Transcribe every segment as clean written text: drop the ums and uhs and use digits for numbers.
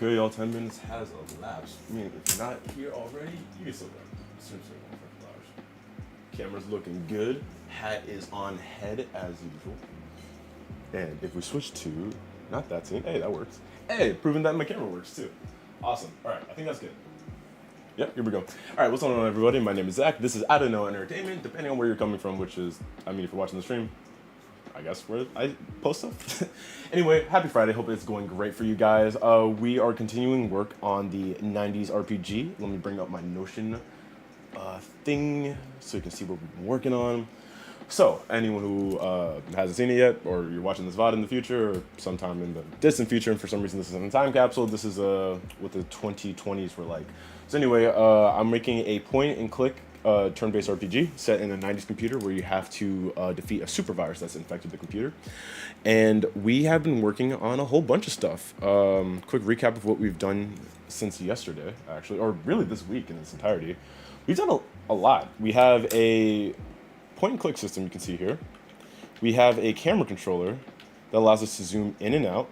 Okay, y'all, 10 minutes has elapsed. I mean, if you're not here already, you can still go. Seriously, 1 hours. Camera's looking good. Hat is on head as usual. And if we switch to, not that scene, hey, that works. Hey, proving that my camera works too. Awesome. All right, I think that's good. Yep, here we go. All right, what's going on, everybody? My name is Zach. This is I Don't Know Entertainment, depending on where you're coming from, which is, I mean, if you're watching the stream, I guess where I post stuff. Anyway, happy Friday. Hope it's going great for you guys. We are continuing work on the 90s RPG. Let me bring up my Notion thing so you can see what we've been working on. So, anyone who hasn't seen it yet, or you're watching this VOD in the future, or sometime in the distant future, and for some reason this is in a time capsule, this is what the 2020s were like. So anyway, I'm making a point-and-click turn-based RPG set in a 90s computer where you have to defeat a super virus that's infected the computer. And we have been working on a whole bunch of stuff. Quick recap of what we've done since yesterday, actually, or really this week in its entirety. We've done a lot. We have a point-and-click system you can see here. We have a camera controller that allows us to zoom in and out,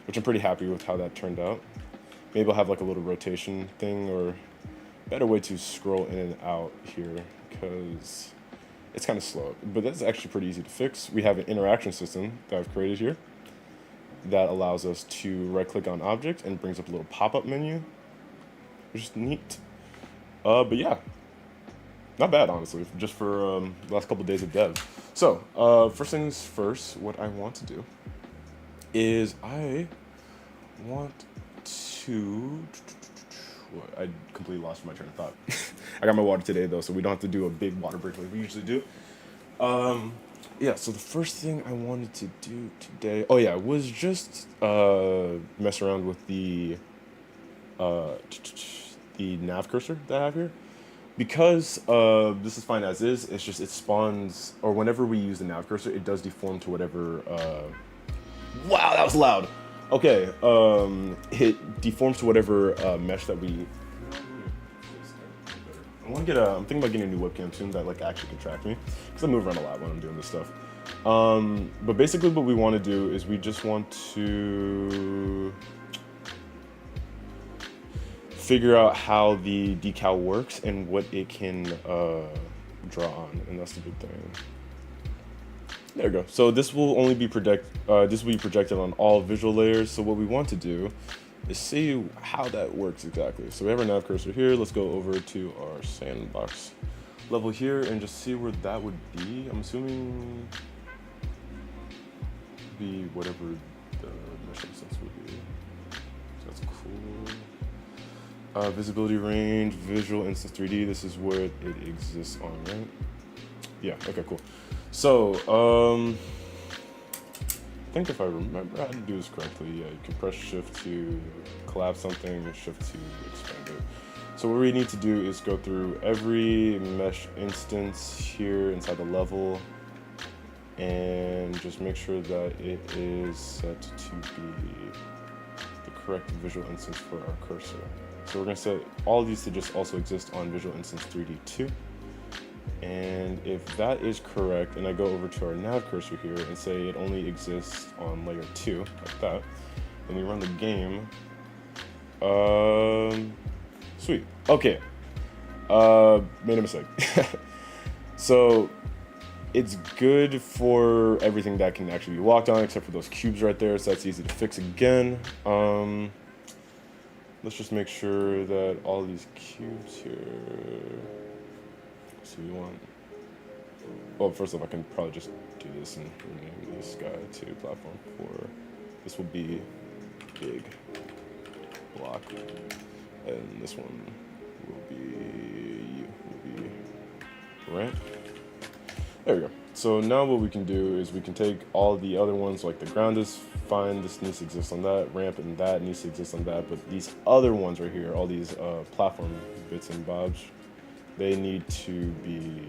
which I'm pretty happy with how that turned out. Maybe I'll have like a little rotation thing or better way to scroll in and out here because it's kind of slow, but that's actually pretty easy to fix. We have an interaction system that I've created here that allows us to right-click on object and brings up a little pop-up menu, which is neat. But yeah, not bad, honestly, just for the last couple of days of dev. So, first things first, what I want to do is I want to... I completely lost my train of thought. I got my water today, though, so we don't have to do a big water break like we usually do. Yeah, so the first thing I wanted to do today... Oh, yeah, was just mess around with the nav cursor that I have here. Because this is fine as is, it's just it spawns... Or whenever we use the nav cursor, it does deform to whatever... Wow, that was loud! Okay, it deforms to whatever mesh that we... I'm thinking about getting a new webcam soon that like actually can track me, because I move around a lot when I'm doing this stuff. But basically what we want to do is we just want to figure out how the decal works and what it can draw on, and that's the big thing. There we go. So this will only be projected on all visual layers. So what we want to do is see how that works exactly. So we have our nav cursor here. Let's go over to our sandbox level here and just see where that would be. I'm assuming be whatever the mesh instance would be. So that's cool. Visibility range, visual instance 3D. This is where it exists on, right? Yeah. Okay. Cool. So, I think if I remember how to do this correctly, yeah, you can press shift to collapse something and shift to expand it. So what we need to do is go through every mesh instance here inside the level and just make sure that it is set to be the correct visual instance for our cursor. So we're going to set all of these to just also exist on visual instance 3D too. And if that is correct, and I go over to our nav cursor here and say it only exists on layer 2, like that, then we run the game. Sweet. Okay. Made a mistake. So it's good for everything that can actually be walked on, except for those cubes right there, so that's easy to fix again. Let's just make sure that all these cubes here... So we want... Well, first off, I can probably just do this and rename this guy to platform 4. This will be big block, and this one will be ramp. There we go. So now what we can do is we can take all the other ones, like the ground is fine, this needs to exist on that, ramp and that needs to exist on that, but these other ones right here, all these platform bits and bobs, they need to be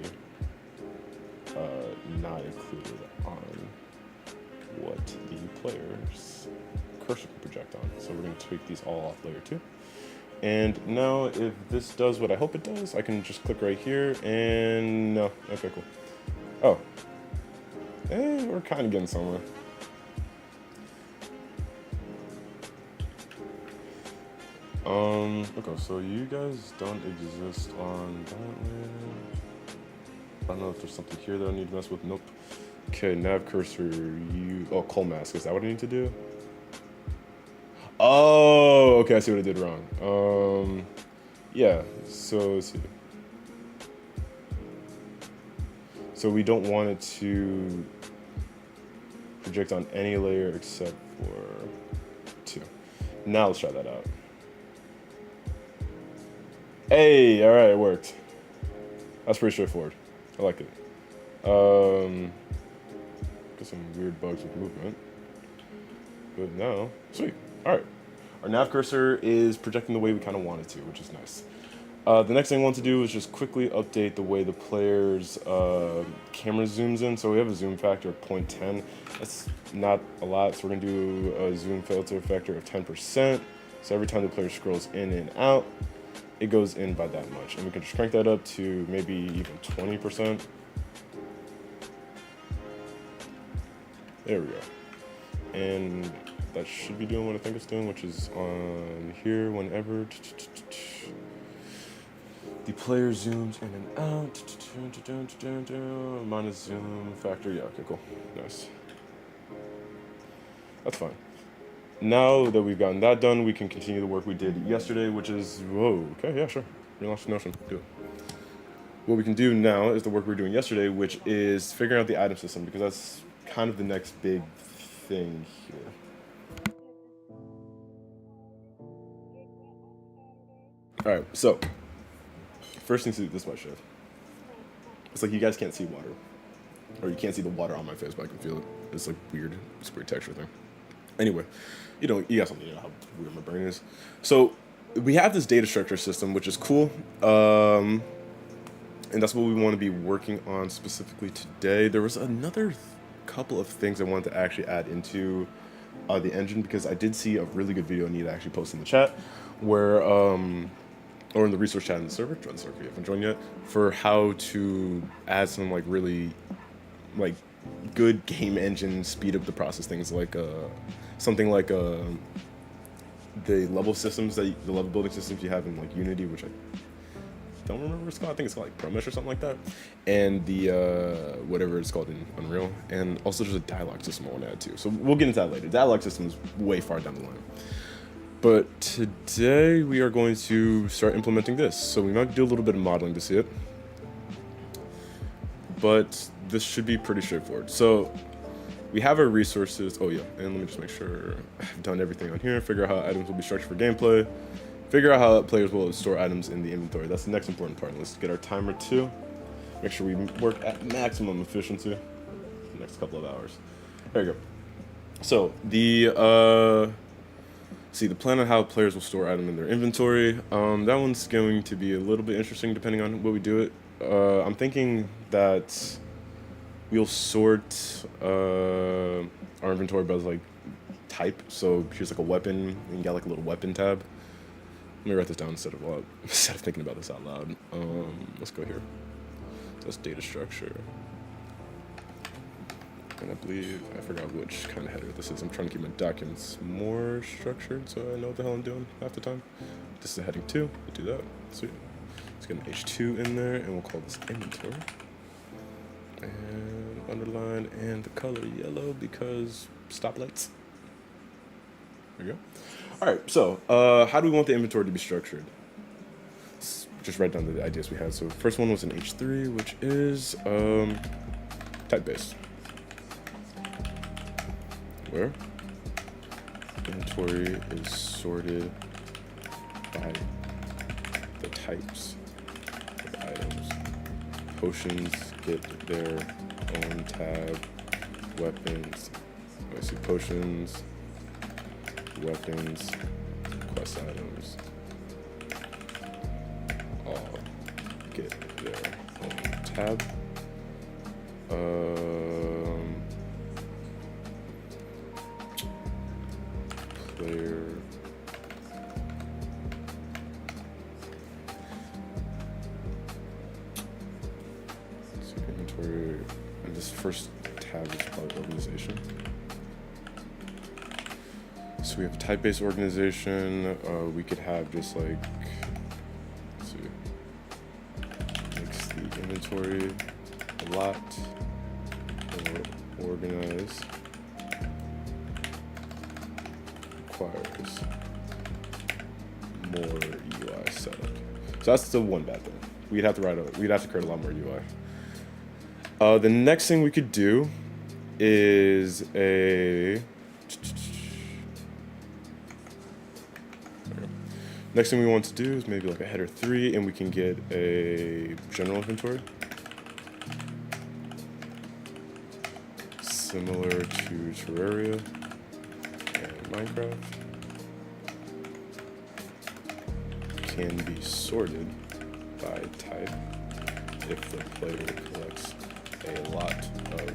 not included on what the player's cursor can project on. So we're going to tweak these all off layer 2. And now if this does what I hope it does, I can just click right here and no. Okay, cool. Oh. We're kind of getting somewhere. Okay, so you guys don't exist on that layer. I don't know if there's something here that I need to mess with. Nope. Okay, nav cursor, coal mask, is that what I need to do? Oh, okay, I see what I did wrong. Yeah, so let's see. So we don't want it to project on any layer except for 2. Now let's try that out. Hey, all right, it worked. That's pretty straightforward. I like it. Got some weird bugs with movement. But now, sweet. All right. Our nav cursor is projecting the way we kind of want it to, which is nice. The next thing I want to do is just quickly update the way the player's camera zooms in. So we have a zoom factor of 0.10. That's not a lot, so we're gonna do a zoom filter factor of 10%. So every time the player scrolls in and out, it goes in by that much. And we can just crank that up to maybe even 20%. There we go. And that should be doing what I think it's doing, which is on here whenever the player zooms in and out. Minus zoom factor. Yeah, okay, cool. Nice. That's fine. Now that we've gotten that done, we can continue the work we did yesterday, which is, whoa, okay, yeah, sure. Relaunch the Notion, do it. What we can do now is the work we were doing yesterday, which is figuring out the item system, because that's kind of the next big thing here. All right, so first thing to do, this is my shit. It's like you guys can't see water, or you can't see the water on my face, but I can feel it. It's like weird, it's a weird texture thing. Anyway, you guys don't know how weird my brain is. So we have this data structure system, which is cool. And that's what we want to be working on specifically today. There was another couple of things I wanted to actually add into the engine, because I did see a really good video I need to actually post in the chat where, or in the resource chat in the server, join the server if you haven't joined yet, for how to add some like really like good game engine speed up the process things, like something like the level systems, the level building systems you have in like Unity, which I don't remember what it's called. I think it's called like ProMesh or something like that, and the whatever it's called in Unreal, and also there's a dialogue system I want to add too. So we'll get into that later. Dialogue system is way far down the line. But today we are going to start implementing this. So we might do a little bit of modeling to see it, but this should be pretty straightforward. So we have our resources. Oh yeah, and let me just make sure I've done everything on here. Figure out how items will be structured for gameplay. Figure out how players will store items in the inventory. That's the next important part. Let's get our timer too. Make sure we work at maximum efficiency the next couple of hours. There you go. So the plan on how players will store items in their inventory. That one's going to be a little bit interesting depending on what we do it. I'm thinking that we'll sort our inventory by like type. So here's like a weapon, and you got like a little weapon tab. Let me write this down instead of thinking about this out loud. Let's go here. That's data structure. And I believe, I forgot which kind of header this is. I'm trying to keep my documents more structured so I know what the hell I'm doing half the time. This is a heading 2, we'll do that, sweet. Let's get an H2 in there, and we'll call this inventory. And underline, and the color yellow because stoplights. There you go. All right, so how do we want the inventory to be structured? Let's just write down the ideas we had. So first one was an H3, which is type-based. Where inventory is sorted by the types of items. Potions get their own tab. Weapons, I see potions, weapons, quest items, all get their own tab. Player so inventory, and this first tab is called organization. So So we have a type-based organization. We could have just like, let's see, makes the inventory a lot more organized. Requires more UI setup. So that's the one bad thing. We'd have to create a lot more UI. The next thing we could do is next thing we want to do is maybe like a header 3, and we can get a general inventory. Similar to Terraria and Minecraft. Can be sorted by type if the player collects a lot of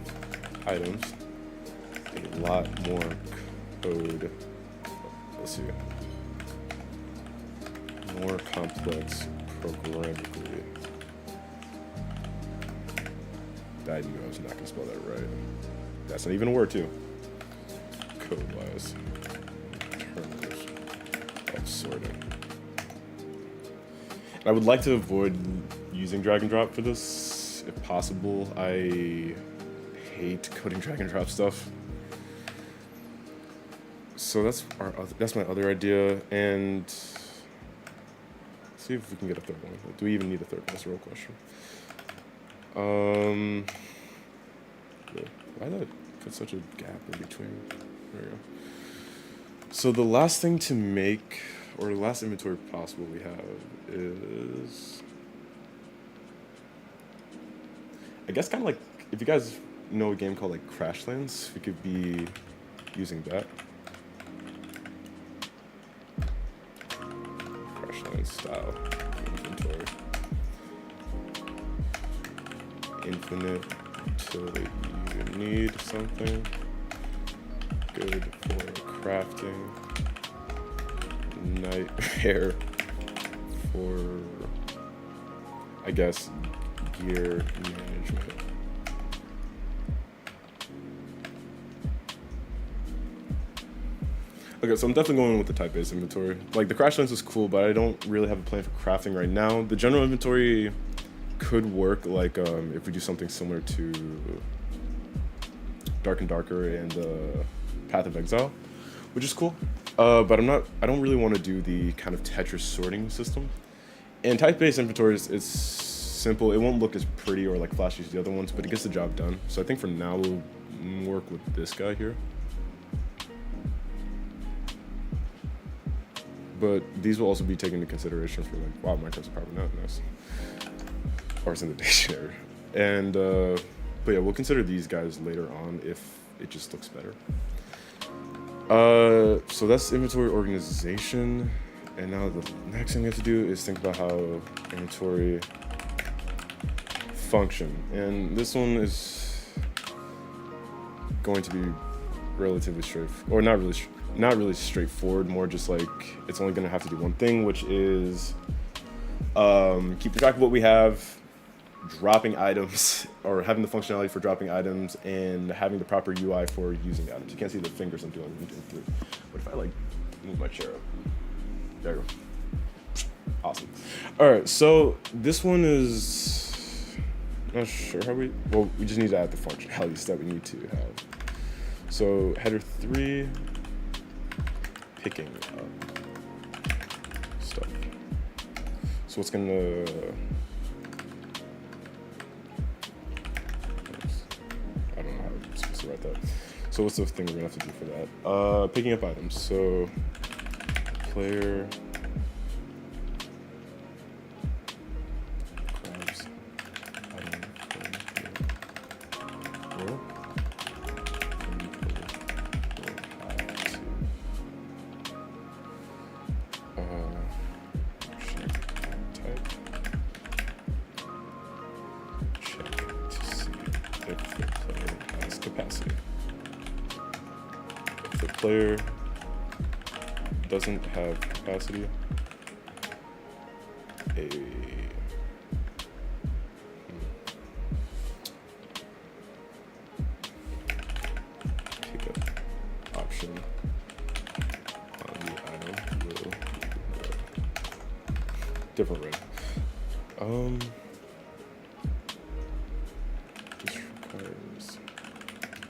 items, a lot more code, let's see, more complex programmatically. I knew I was not going to spell that right. That's not even a word, too. Code-wise. Terms of sorting. I would like to avoid using drag and drop for this, if possible. I hate coding drag and drop stuff. So that's my other idea, and see if we can get a third one. Do we even need a third one? That's a real question. Why did I put such a gap in between? There we go. So the last thing to make, or the last inventory possible we have is, I guess kind of like, if you guys know a game called like Crashlands, we could be using that. Crashlands style inventory. Infinite until you need something. Good for crafting. Nightmare for, I guess, gear management. Okay, so I'm definitely going with the type-based inventory. Like, the Crashlands is cool, but I don't really have a plan for crafting right now. The general inventory could work, like, if we do something similar to Dark and Darker and Path of Exile, which is cool. But I don't really want to do the kind of Tetris sorting system. And type-based inventories, it's simple. It won't look as pretty or like flashy as the other ones, but it gets the job done. So I think for now we'll work with this guy here. But these will also be taken into consideration for like, wow, Minecraft's probably not nice. Or it's in the dictionary. And, but yeah, we'll consider these guys later on if it just looks better. So that's inventory organization. And now the next thing we have to do is think about how inventory function. And this one is going to be relatively straightforward, or not really straightforward, more just like it's only going to have to do one thing, which is keep track of what we have, dropping items, or having the functionality for dropping items, and having the proper UI for using items. You can't see the fingers I'm doing. What if I like move my chair up? There we go. Awesome. All right, so this one is not sure how we just need to add the functionalities that we need to have. So header 3, picking up stuff. So what's gonna, I don't know how I'm supposed to write that. So what's the thing we're gonna have to do for that? Picking up items. So player grabs item from here. Player doesn't have capacity, a pickup option different ring. This requires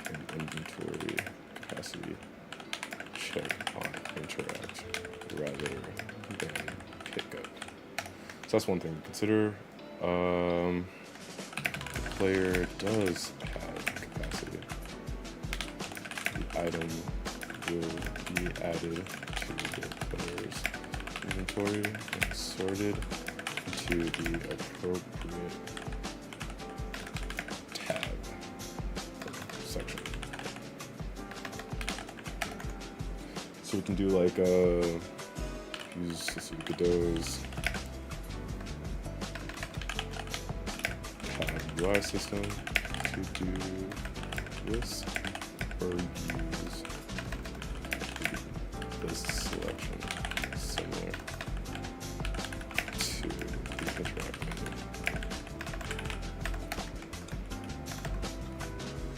an inventory capacity check on interact rather than pickup. So that's one thing to consider. The player does have capacity. The item will be added to the player's inventory and sorted into the appropriate tab section. So we can do like let's see, we could do tab UI system to do this, or use this selection similar to the interact menu.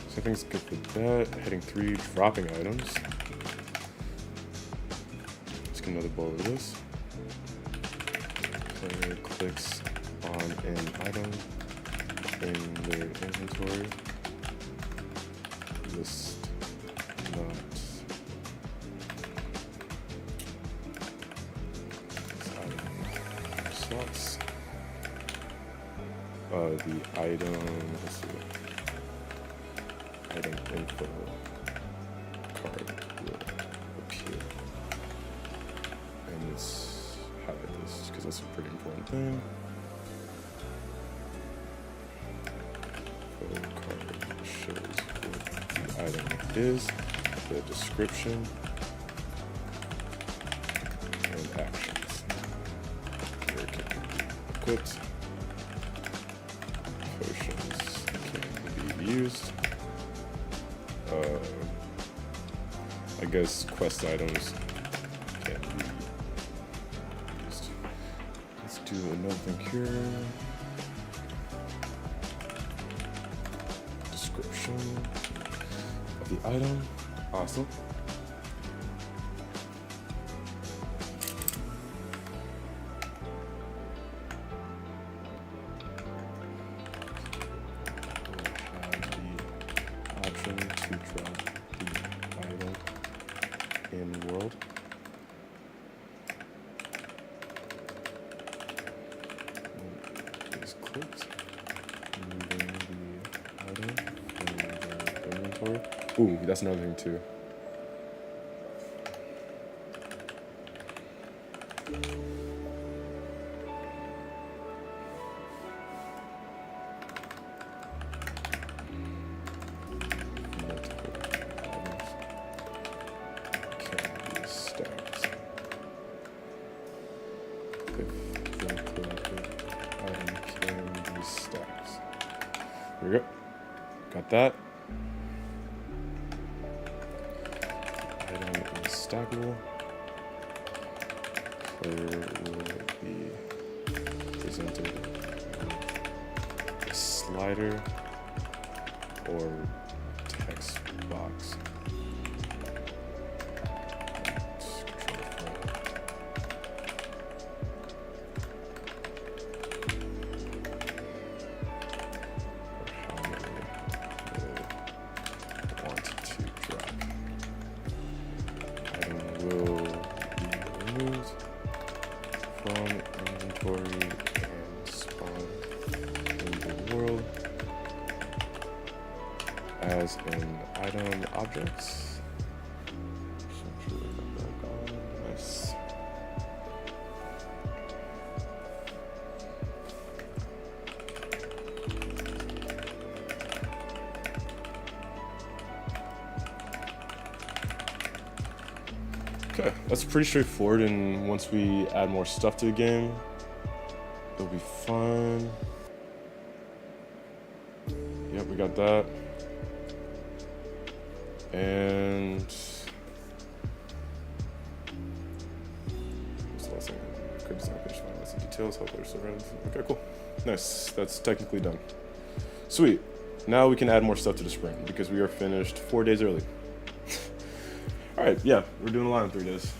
So I think it's good for that. Heading 3, dropping items. Let's get another bullet of this. Player clicks on an item in their inventory. List not slots. The item, let's see, item info card will appear. And let's highlight this because that's a pretty important thing. Info card shows what the item is, the description, and actions. Where it can be equipped. Potions can be used. I guess quest items can be used. Let's do another thing here. Description of the item. Awesome. Option to drop the item in world. Is clicked. Moving the item from the inventory. Ooh, that's another thing too. Here we go. Got that. Item is stackable. Player will be presented with a slider or text box. Will be removed from inventory and spawn in the world as an item objects. Nice. Okay, that's pretty straightforward, and once we add more stuff to the game, it'll be fun. Yep, we got that. And what's the last thing? Quick design, finish line, lots of details, help there's around. Okay, cool. Nice, that's technically done. Sweet. Now we can add more stuff to the sprint because we are finished 4 days early. All right, yeah, we're doing a lot in 3 days.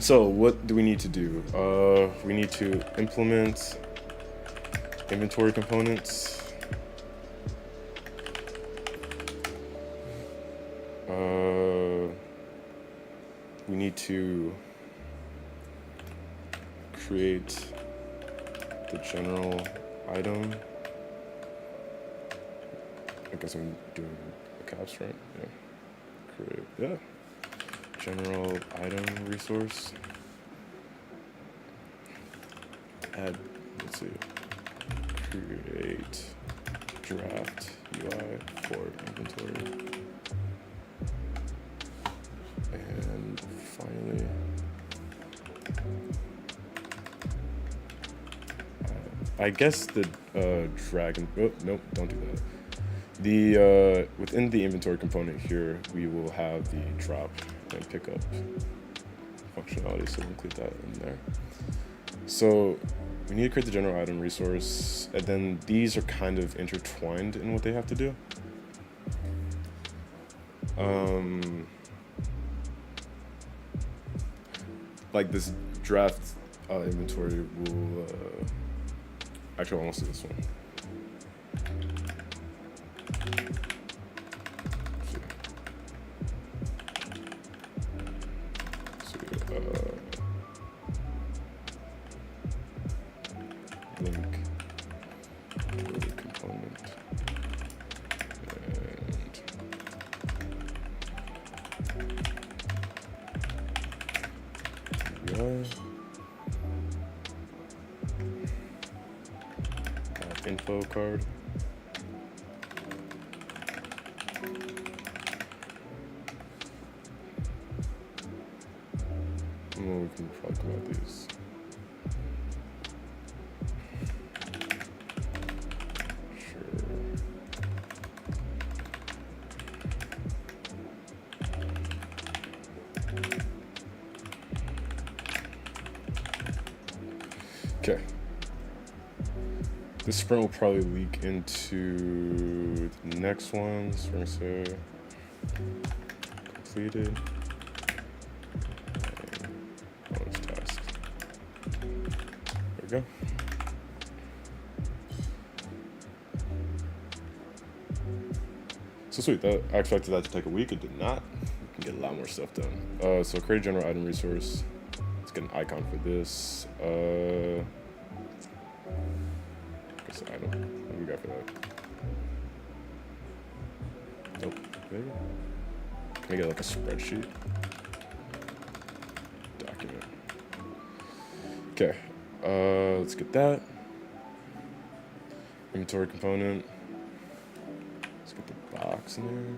So what do we need to do? We need to implement inventory components. We need to create the general item. I guess I'm doing the caps right. Yeah. Create. Yeah. General item resource. Add. Let's see. Create draft UI for inventory. And finally, I guess the drag. Oh, nope, don't do that. The within the inventory component here, we will have the drop and pickup functionality, so we'll include that in there. So we need to create the general item resource, and then these are kind of intertwined in what they have to do. Like this draft inventory will actually I almost do this one. Link the component and info card. Well, we can probably come out these. Okay. This sprint will probably leak into the next one. So we're gonna say completed. Bonus task. There we go. So sweet. I expected that to take a week. It did not. We can get a lot more stuff done. So create a general item resource. Let's get an icon for this. Item. What do we got for that? Nope. Maybe. Can I get like a spreadsheet? Document. Okay. Let's get that. Inventory component. Let's get the box in there.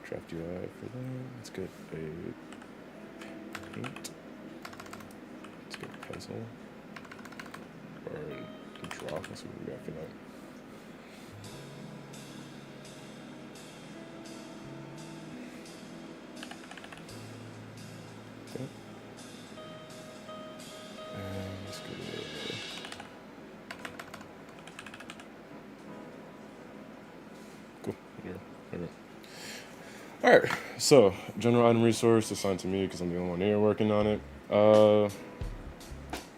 Draft UI for that. Let's get a paint. Let's get a pencil. Or draw. Let's see what we got for that. Okay. And let's go there. Cool. There we go. All right. So general item resource assigned to me because I'm the only one here working on it.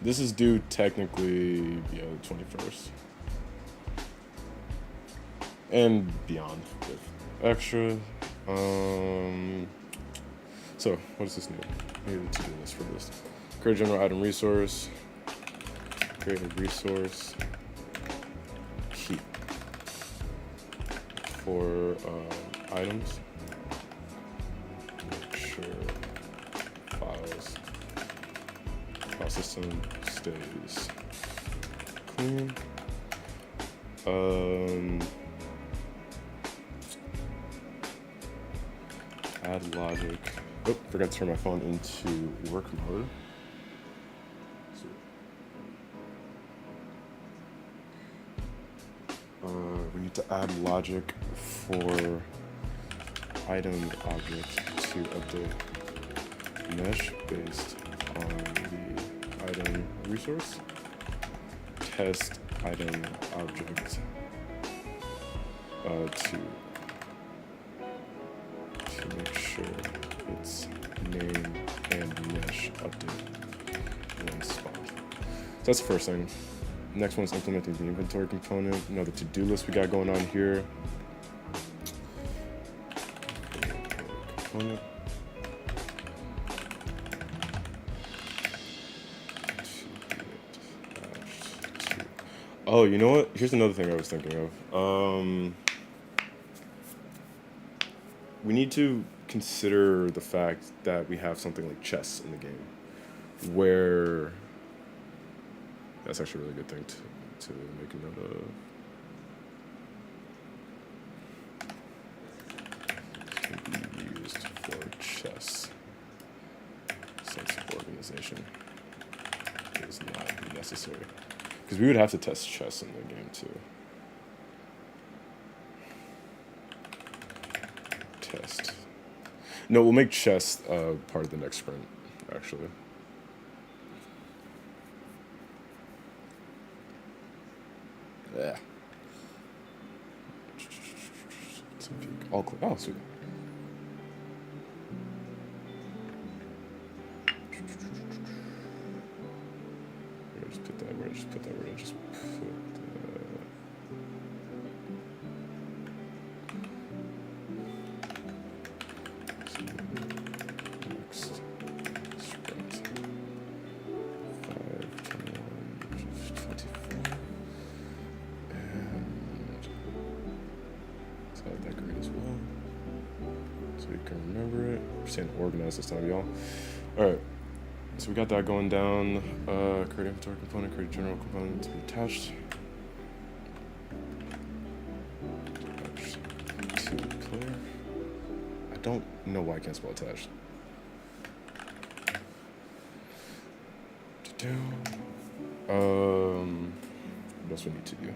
This is due technically the 21st. And beyond with extra. So what does this need? I need a to-do list for this. Create general item resource. Create a resource. Keep for items. Make sure files. File system stays clean. Add logic. Oh, forgot to turn my phone into work mode. We need to add logic for item object to update mesh based on the item resource. Test item object to make sure it's name and mesh update one spot. So that's the first thing. Next one's implementing the inventory component. The to-do list we got going on here. Component. Oh, you know what? Here's another thing I was thinking of. We need to consider the fact that we have something like chess in the game, where that's actually a really good thing to make a note of. It can be used for chess. Sense of organization is not necessary. Because we would have to test chess in the game too. Test. No, we'll make chess part of the next sprint, actually. Yeah. All clear. Oh, sweet. We're gonna just put that. We're gonna just put that. We're gonna just put next sprint. 5, 21, 24. And let's add that grade as well, so you can remember it. We're staying organized this time, y'all. All right. So we got that going down. Create inventory component, create general component to be attached. Attach to player. I don't know why I can't spell attached. What else we need to do?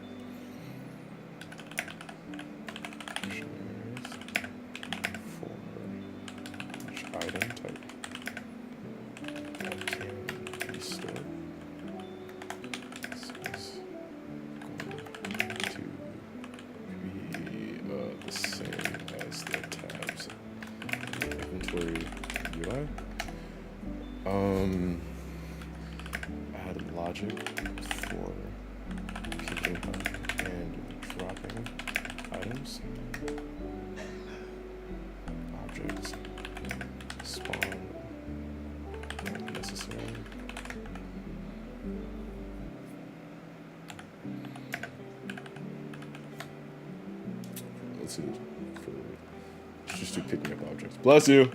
For each item type. UI. Add logic for picking up and dropping items. Objects spawn when necessary. Let's see. Let's just do picking up objects. Bless you.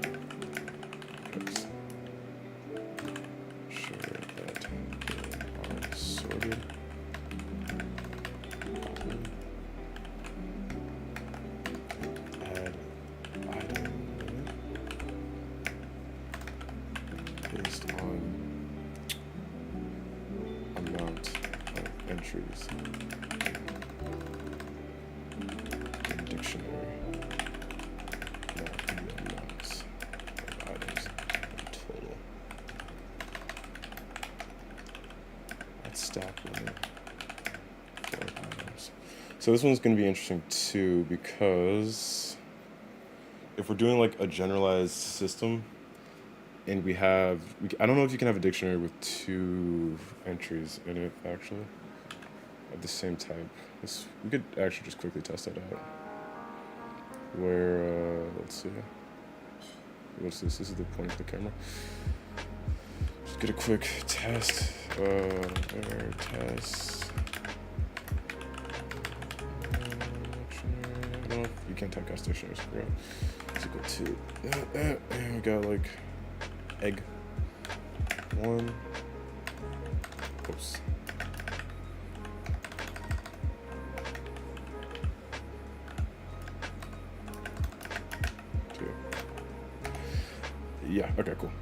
Based on amount of entries in dictionary, not the amounts of items in total. That's stack limit for items. So this one's going to be interesting too, because if we're doing like a generalized system, and we have, I don't know if you can have a dictionary with 2 entries in it, actually, of the same type. We could actually just quickly test that out. Where, let's see. What's this? This is the point of the camera. Just get a quick test. Error test. I don't know if you can't typecast dictionaries. Right. Let's go to, and we got like, egg. 1. Oops. Yeah, okay, cool.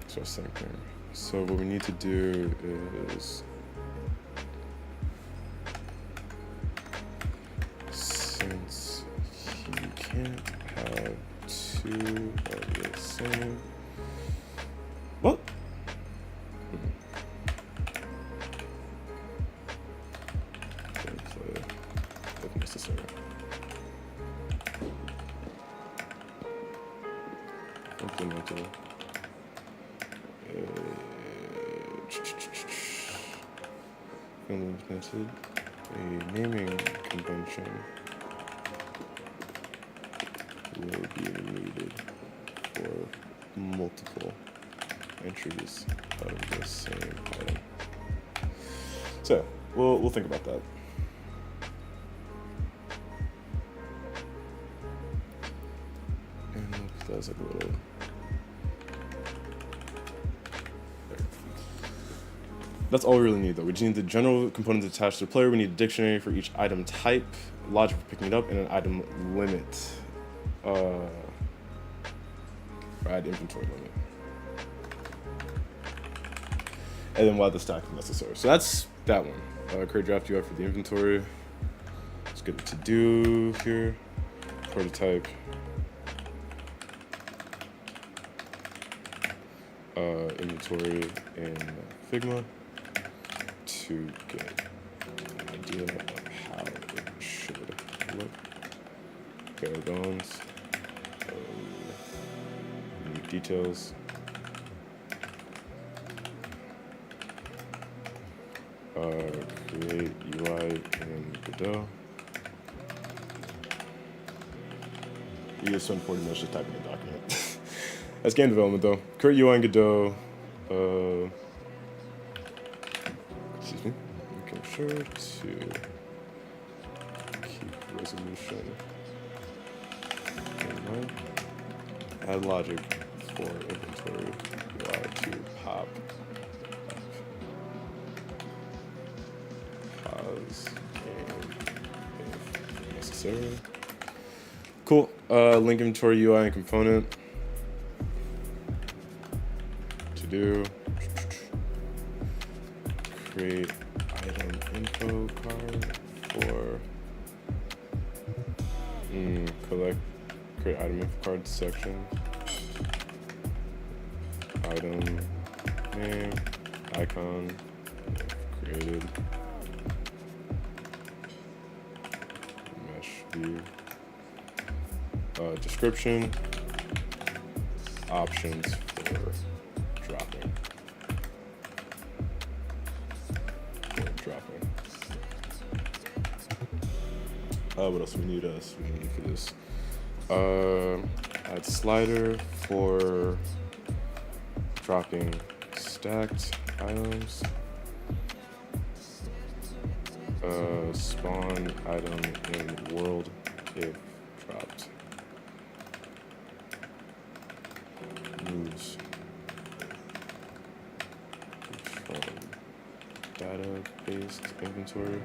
So same thing. So what we need to do is since he can't have 2 of the same. What? Play if necessary. implemented. Implemented a naming convention will be needed for multiple entries of the same item. So we'll think about that. And we'll put that as like a little. That's all we really need, though. We just need the general components attached to the player. We need a dictionary for each item type, logic for picking it up, and an item limit. Add inventory limit. And then we'll add the stack if necessary. So that's that one. Create draft UI for the inventory. Let's get it to do here. Prototype. Inventory in Figma to get an idea of how it should look. Bare bones. New details. Create UI in Godot. You just spend 40 minutes just typing a document. That's game development, though. Create UI in Godot. Excuse me. Making sure to keep resolution in mind. Add logic for inventory UI to pop up. Pause game if necessary. Cool. Link inventory UI and component. To do. Create item info card for create item info card section. Item name, icon, created. Mesh view. Description. Options for dropping. What else we need for this? Add slider for dropping stacked items. Spawn item in world if dropped. Moves from data-based inventory.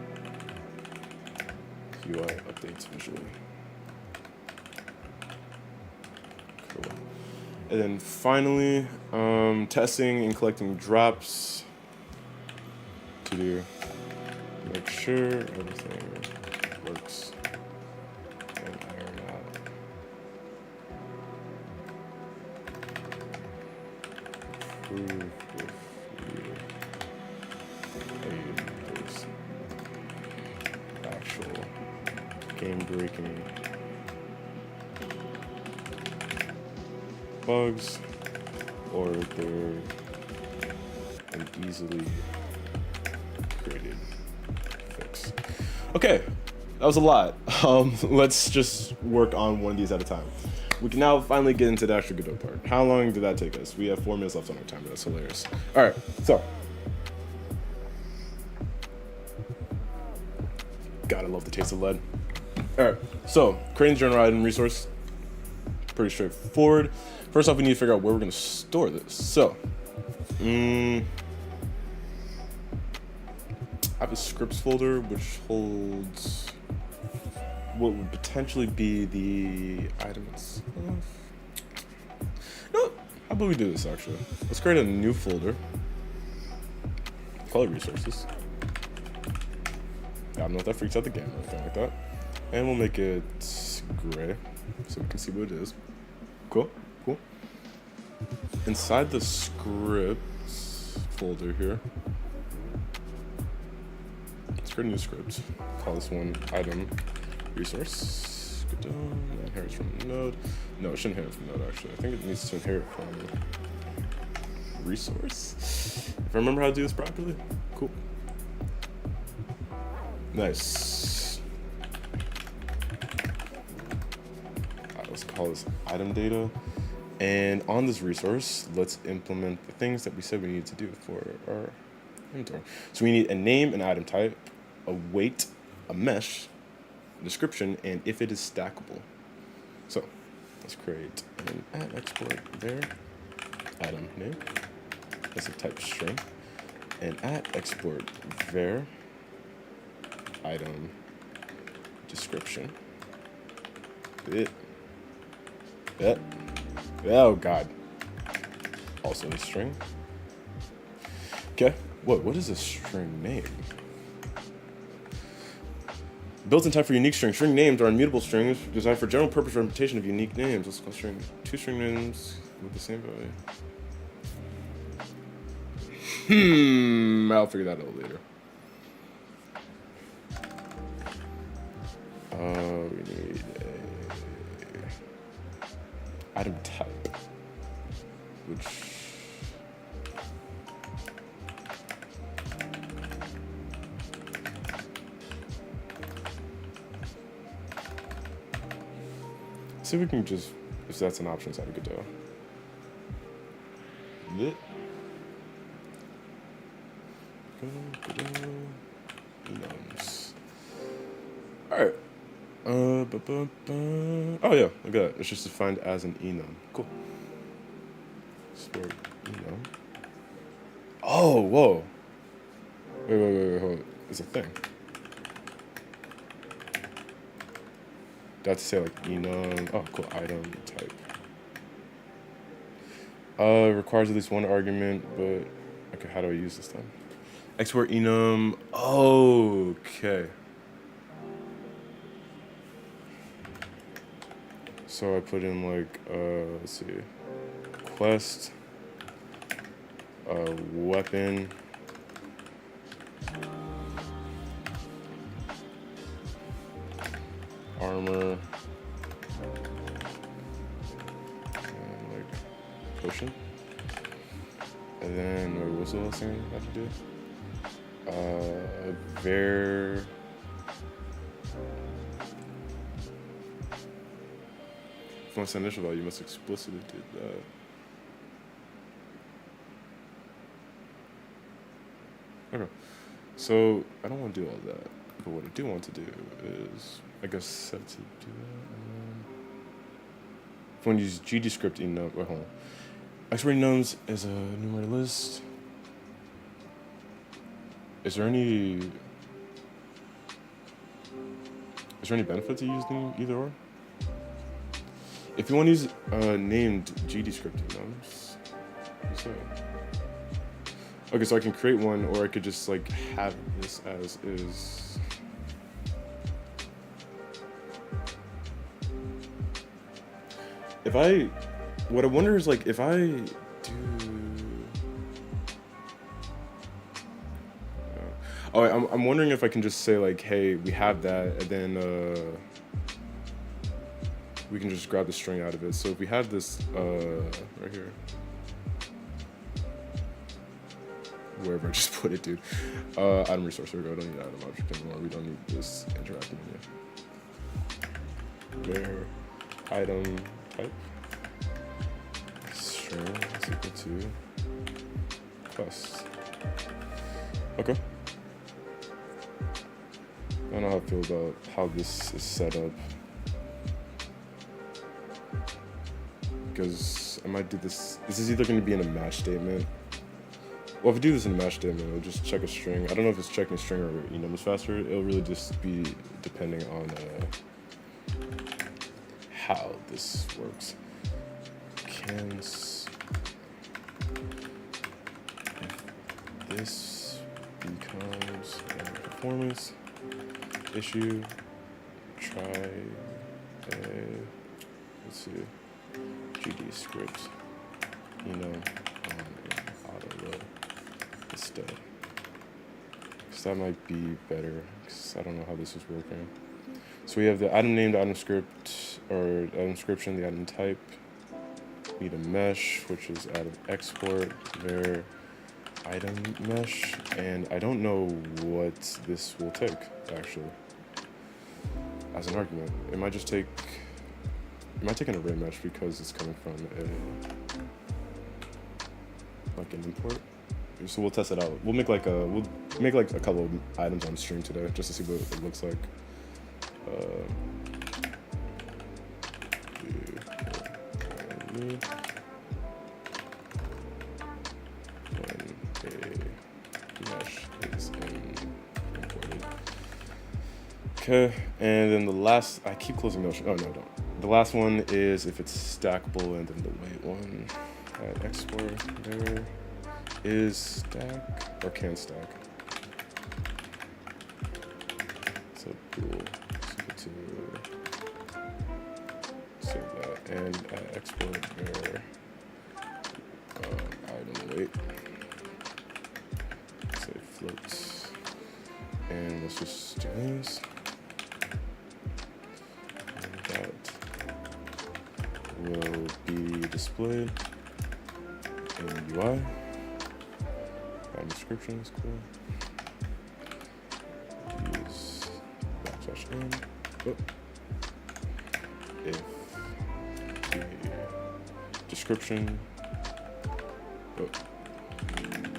UI updates visually. Cool. And then finally, testing and collecting drops to do. Make sure everything works and iron out. Prove if you made this actual game-breaking bugs, or they're an easily created fix. Okay, that was a lot. Let's just work on one of these at a time. We can now finally get into the actual Godot part. How long did that take us? We have 4 minutes left on our timer. That's hilarious. All right, so. God, I love the taste of lead. All right, so creating the general item resource, pretty straightforward. First off, we need to figure out where we're gonna store this. So, I have a scripts folder which holds what would potentially be the item itself. No, how about we do this actually? Let's create a new folder. Call it resources. I don't know if that freaks out the game or anything like that. And we'll make it gray so we can see what it is. Cool, cool. Inside the scripts folder here, let's create a new script. Call this one item resource. Inherits from node. No, it shouldn't inherit from node actually. I think it needs to inherit from resource. If I remember how to do this properly. Cool. Nice. Alright, let's call this item data. And on this resource, let's implement the things that we said we needed to do for our inventory. So we need a name, an item type, a weight, a mesh, a description, and if it is stackable. So let's create an at export there, item name, that's a type string, and at export var, item description. Oh god. Also a string. Okay. What is a string name? Built-in type for unique strings. String names are immutable strings designed for general purpose representation of unique names. Let's call string two string names with the same value. I'll figure that out later. We need a item type, which see if we can just, if that's an option, so we could do lit. Alright. Oh yeah, look at that. It's just defined as an enum. Cool. Stored enum. Oh, whoa. Wait, hold on. It's a thing. Do I have to say like enum? Oh, cool. Item type. Requires at least one argument, but okay, how do I use this then? Export enum. Oh, okay. So I put in like, let's see, quest, weapon, armor, and like potion. And then, wait, what's the last thing I have to do? Var. If you want to send initial value, you must explicitly do that. Okay. So I don't want to do all that, but what I do want to do is, I guess, set to do that. If you want to use GDScript enum, wait, hold on. Export enums is a numerator list. Is there any benefit to using either or? If you want to use named GDScript enums, what's that? Okay, so I can create one, or I could just like have this as is. What I wonder is like if I do. Oh, I'm wondering if I can just say like, hey, we have that, and then we can just grab the string out of it. So if we have this right here, wherever I just put it, dude. Item resource, here we go. I don't need item object anymore. We don't need this interacting menu. Where item type string is equal to quest. Okay. I don't know how I feel about how this is set up, because I might do this. This is either going to be in a match statement. Well, if I do this in a match statement, it'll just check a string. I don't know if it's checking a string or enum is faster. It'll really just be depending on how this works. Can if this becomes a performance issue, try let's see, GDScript enum on auto load instead, because that might be better, because I don't know how this is working. So we have the item name, the item script, or item description, the item type. We need a mesh, which is out of export, var item mesh, and I don't know what this will take, actually, as an argument. It might take an array mesh because it's coming from like an import. So we'll test it out. We'll make like a couple of items on stream today just to see what it looks like. When a mesh is imported. Okay, and then the last, I keep closing Notion. Oh no, don't. The last one is if it's stackable, and then the wait one at export there is stack or can stack. So cool. To save that and export there item weight. Say floats, and let's just do this. And that will be displayed in UI. And description is cool. Use \n. Oh. If the description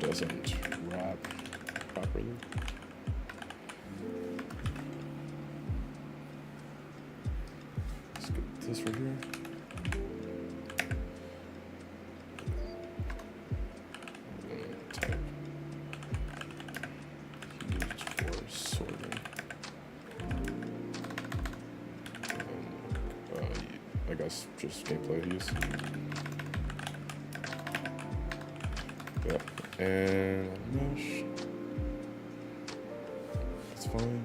doesn't wrap properly, let's get this right here. Type used for sorting. I guess just gameplay use. Yeah, and mesh. That's fine.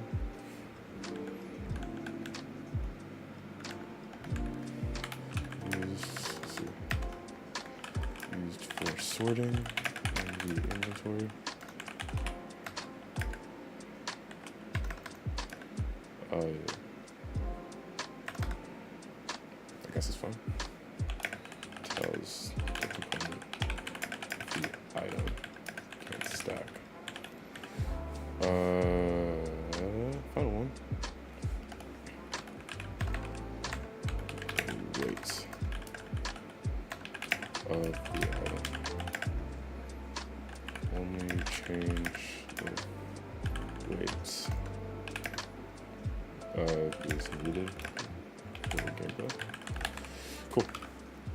Used for sorting in the inventory. Yeah. I guess it's fine. Tells the component the item can't stack. Final one. Weight of the item. Only change the weights is needed for gameplay. Cool.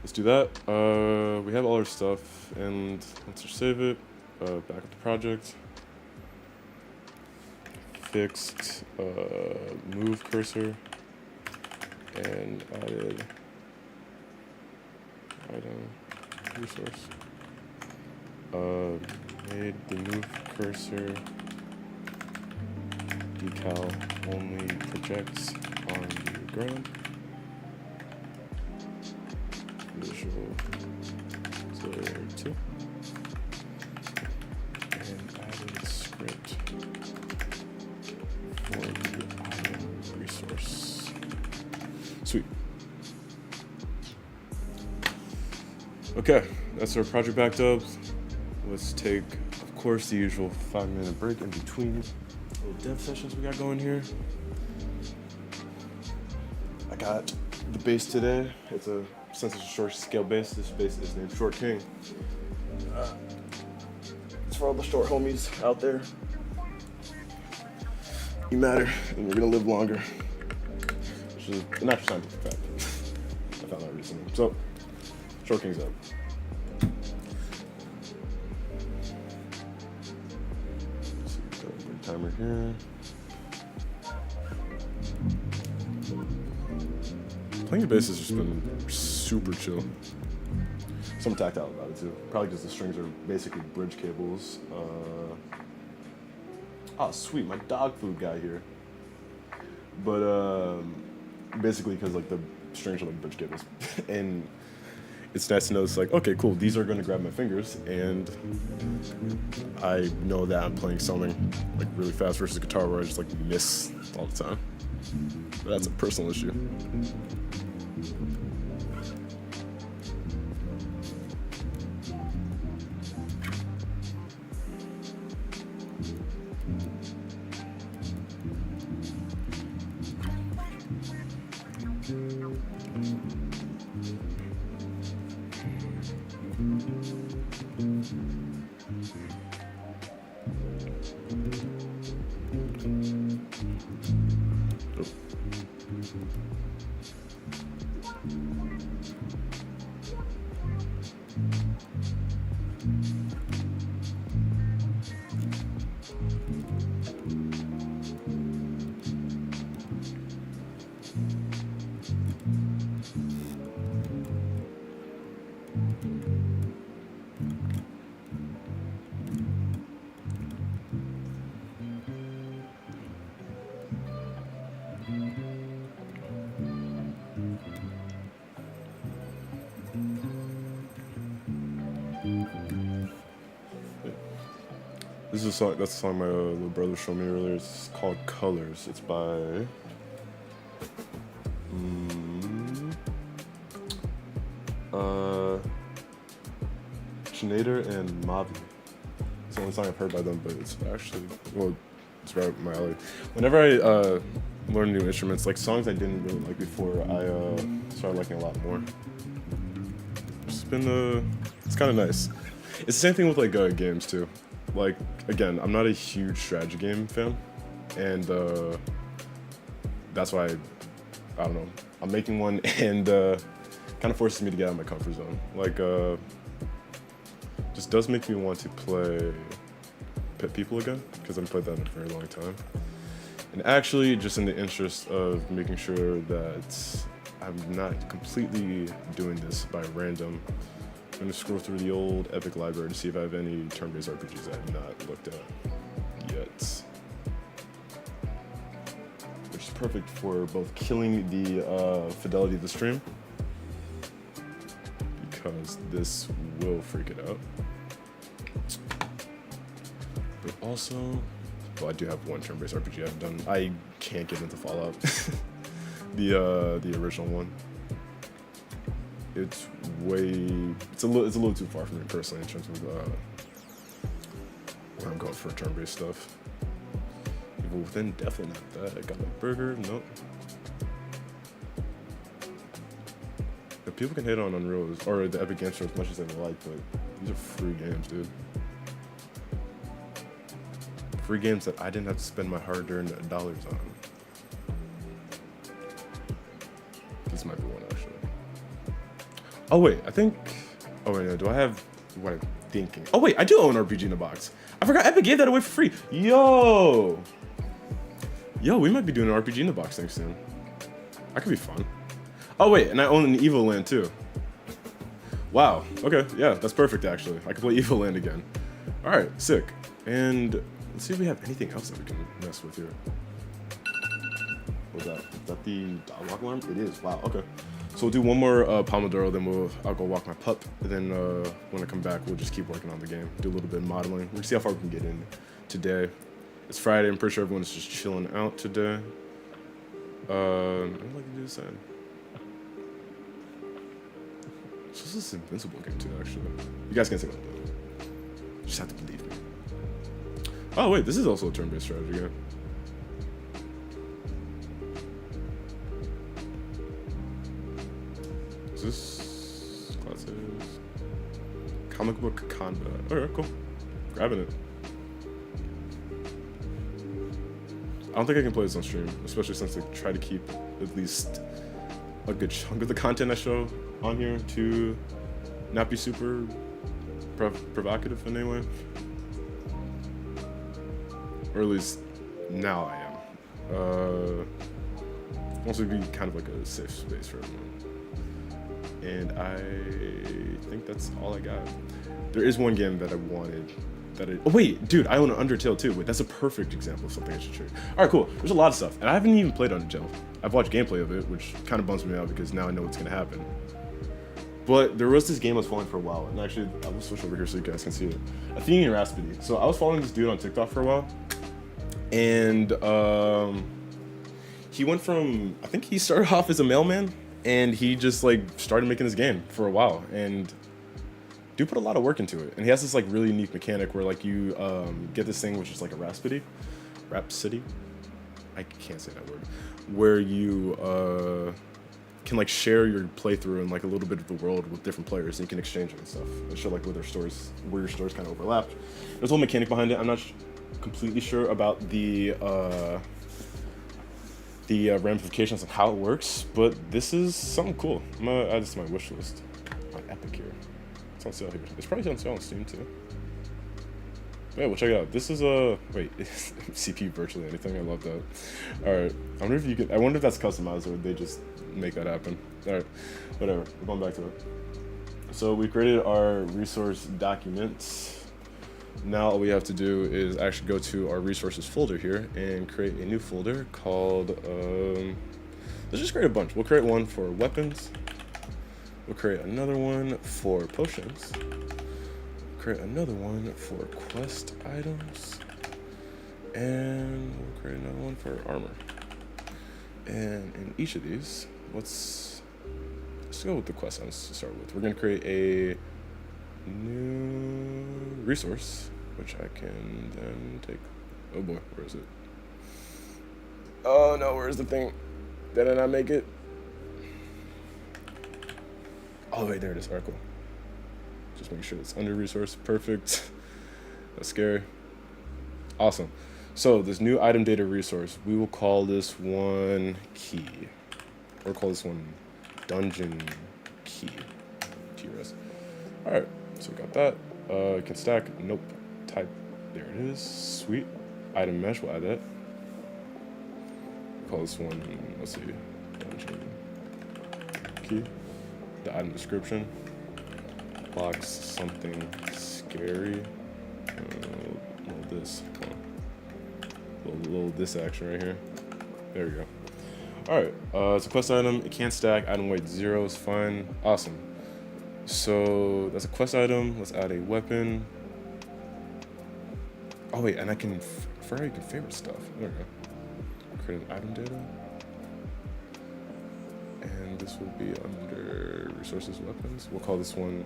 Let's do that. We have all our stuff, and let's just save it. Back up the project. Fixed move cursor and added item resource. Made the move cursor decal only projects on the ground. Visual layer 2. And added script for the item resource. Sweet. Okay, that's our project backed up. Let's take, of course, the usual 5-minute break in between little dev sessions we got going here. I got the base today. Since it's a short scale base, this base is named Short King. It's for all the short homies out there. You matter, and you're gonna live longer. Which is a natural scientific fact. I found out recently. So, Short King's up. Let's see, got a big timer here. Playing the bass has just been super chill. Some tactile about it too. Probably because the strings are basically bridge cables. Oh sweet, my dog food guy here. But basically because like the strings are like bridge cables. And it's nice to know it's like, okay, cool, these are gonna grab my fingers, and I know that I'm playing something like really fast versus guitar where I just like miss all the time. But that's a personal issue. This is a song. That's a song my little brother showed me earlier. It's called "Colors." It's by Schneider and Mavi. It's the only song I've heard by them, but it's actually it's right up my alley. Whenever I learn new instruments, like songs I didn't really like before, I started liking a lot more. It's been it's kind of nice. It's the same thing with like games too. Like, again, I'm not a huge strategy game fan, and that's why I don't know, I'm making one, and kind of forces me to get out of my comfort zone. Like, just does make me want to play Pit People again, because I haven't played that in a very long time. And actually, just in the interest of making sure that I'm not completely doing this by random, I'm gonna scroll through the old Epic library to see if I have any turn-based RPGs I have not looked at yet. Which is perfect for both killing the fidelity of the stream, because this will freak it out. But also, well, I do have one turn-based RPG I've done. I can't get into Fallout, the original one. It's a little too far for me personally in terms of where I'm going for turn-based stuff. Evil Within, definitely not that. I got my burger, nope. But people can hate on Unreal or the Epic Games Store as much as they like, but these are free games, dude. Free games that I didn't have to spend my hard-earned dollars on. This might be one actually. Oh wait, oh wait, no, do I have what I'm thinking? Oh wait, I do own RPG in a Box. I forgot Epic gave that away for free. Yo, we might be doing an RPG in the Box thing soon. That could be fun. Oh wait, and I own an Evil Land too. Wow, okay, yeah, that's perfect actually. I can play Evil Land again. All right, sick. And let's see if we have anything else that we can mess with here. What's that? Is that the dog walk alarm? It is, wow, okay. So we'll do one more Pomodoro, then I'll go walk my pup, and then when I come back, we'll just keep working on the game, do a little bit of modeling. We'll see how far we can get in today. It's Friday, I'm pretty sure everyone's just chilling out today. I'd like to do the same. So this is an Invincible game too, actually. You guys can say what I'm doing. You just have to believe me. Oh wait, this is also a turn-based strategy game. Is this classes? Comic book combat. Alright, cool. Grabbing it. I don't think I can play this on stream, especially since I try to keep at least a good chunk of the content I show on here to not be super provocative in any way. Or at least now I am. Also be kind of like a safe space for everyone. And I think that's all I got. There is one game that I wanted oh wait, dude, I own an Undertale too. Wait, that's a perfect example of something I should share. All right, cool. There's a lot of stuff, and I haven't even played Undertale. I've watched gameplay of it, which kind of bums me out because now I know what's gonna happen. But there was this game I was following for a while, and actually, I will switch over here so you guys can see it. Athenian Rhapsody. So I was following this dude on TikTok for a while, and he went from, I think he started off as a mailman, and he just like started making this game for a while, and do put a lot of work into it. And he has this like really unique mechanic where like you get this thing which is like a Rhapsody. I can't say that word. Where you can like share your playthrough and like a little bit of the world with different players, and you can exchange it and stuff. And show like where your stories kind of overlap. There's a whole mechanic behind it. I'm not completely sure about the ramifications of how it works, but this is something cool. I'm gonna add this to my wish list on Epic here. It's on sale here. It's probably on sale on Steam too. Yeah, we'll check it out. This is wait, CPU virtually anything. I love that. All right, I wonder if you could. I wonder if that's customized or they just make that happen. All right, whatever. We're going back to it. So we created our resource documents. Now all we have to do is actually go to our resources folder here and create a new folder called. Let's just create a bunch. We'll create one for weapons. We'll create another one for potions. Create another one for quest items, and we'll create another one for armor. And in each of these, let's go with the quest items to start with. We're going to create a new resource, which I can then take. Oh boy, where is it? Oh no, where's the thing? Did I not make it? Oh wait, there it is. Alright, cool. Just make sure it's under resource. Perfect. That's scary. Awesome. So this new item data resource, we will call this one key, or call this one dungeon key. TRS. All right. So we got that. Can stack. Nope. Type. There it is. Sweet. Item mesh. We'll add that. Call this one. Let's see. Dungeon key. The item description. Box something scary. This. Little this action right here. There we go. Alright, it's a quest item. It can't stack. Item weight 0 is fine. Awesome. So that's a quest item. Let's add a weapon. Oh wait, and I can for how you can favorite stuff. There we go. Create an item data. And this will be under resources weapons. We'll call this one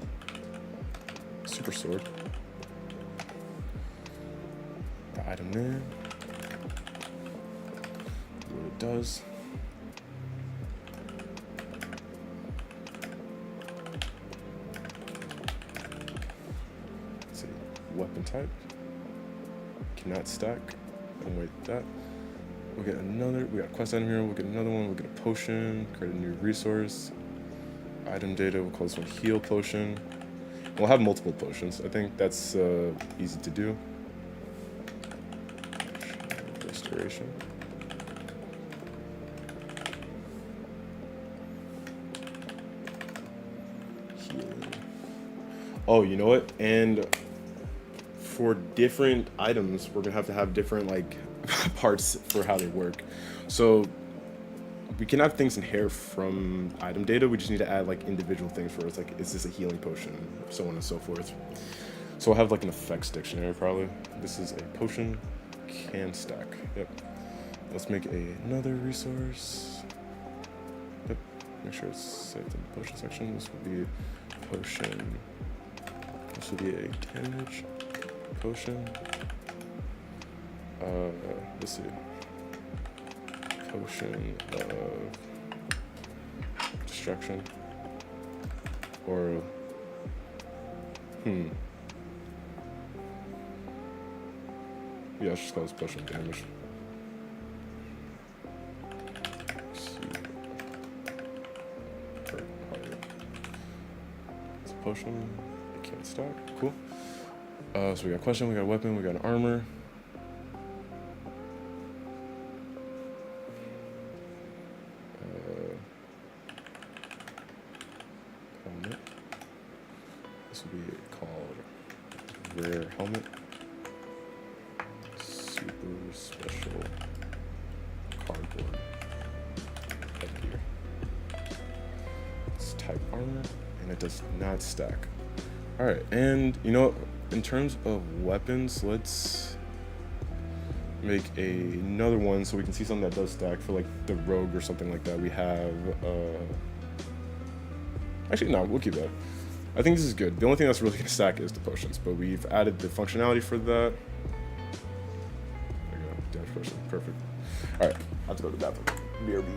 Super Sword. The item name. What it does. Let's see. Weapon type. Cannot stack. And wait that. We'll get another. We got a quest item here. We'll get another one. We'll get a potion. Create a new resource. Item data. We'll call this one heal potion. We'll have multiple potions. I think that's easy to do. Restoration. Healing. Oh, you know what? And for different items, we're gonna have different like parts for how they work. So we can have things inherit from item data. We just need to add like individual things for us. Like, is this a healing potion? So on and so forth. So we'll have like an effects dictionary probably. This is a potion. Can stack. Yep. Let's make another resource. Yep. Make sure it's saved in the potion section. This will be potion. This will be a damage potion. Let's see. Potion of destruction. Or yeah, let's just call this potion of damage. It's a potion. It can't stack. Cool. So we got question, we got weapon, we got armor. Helmet. This will be called rare helmet. Super special cardboard headgear. It's type armor, and it does not stack. All right, and you know, in terms of weapons, let's make another one so we can see something that does stack for like the rogue or something like that. We have, actually no, we'll keep that. I think this is good. The only thing that's really gonna stack is the potions, but we've added the functionality for that. There you go, damage potion, perfect. All right, I have to go to the bathroom. BRB.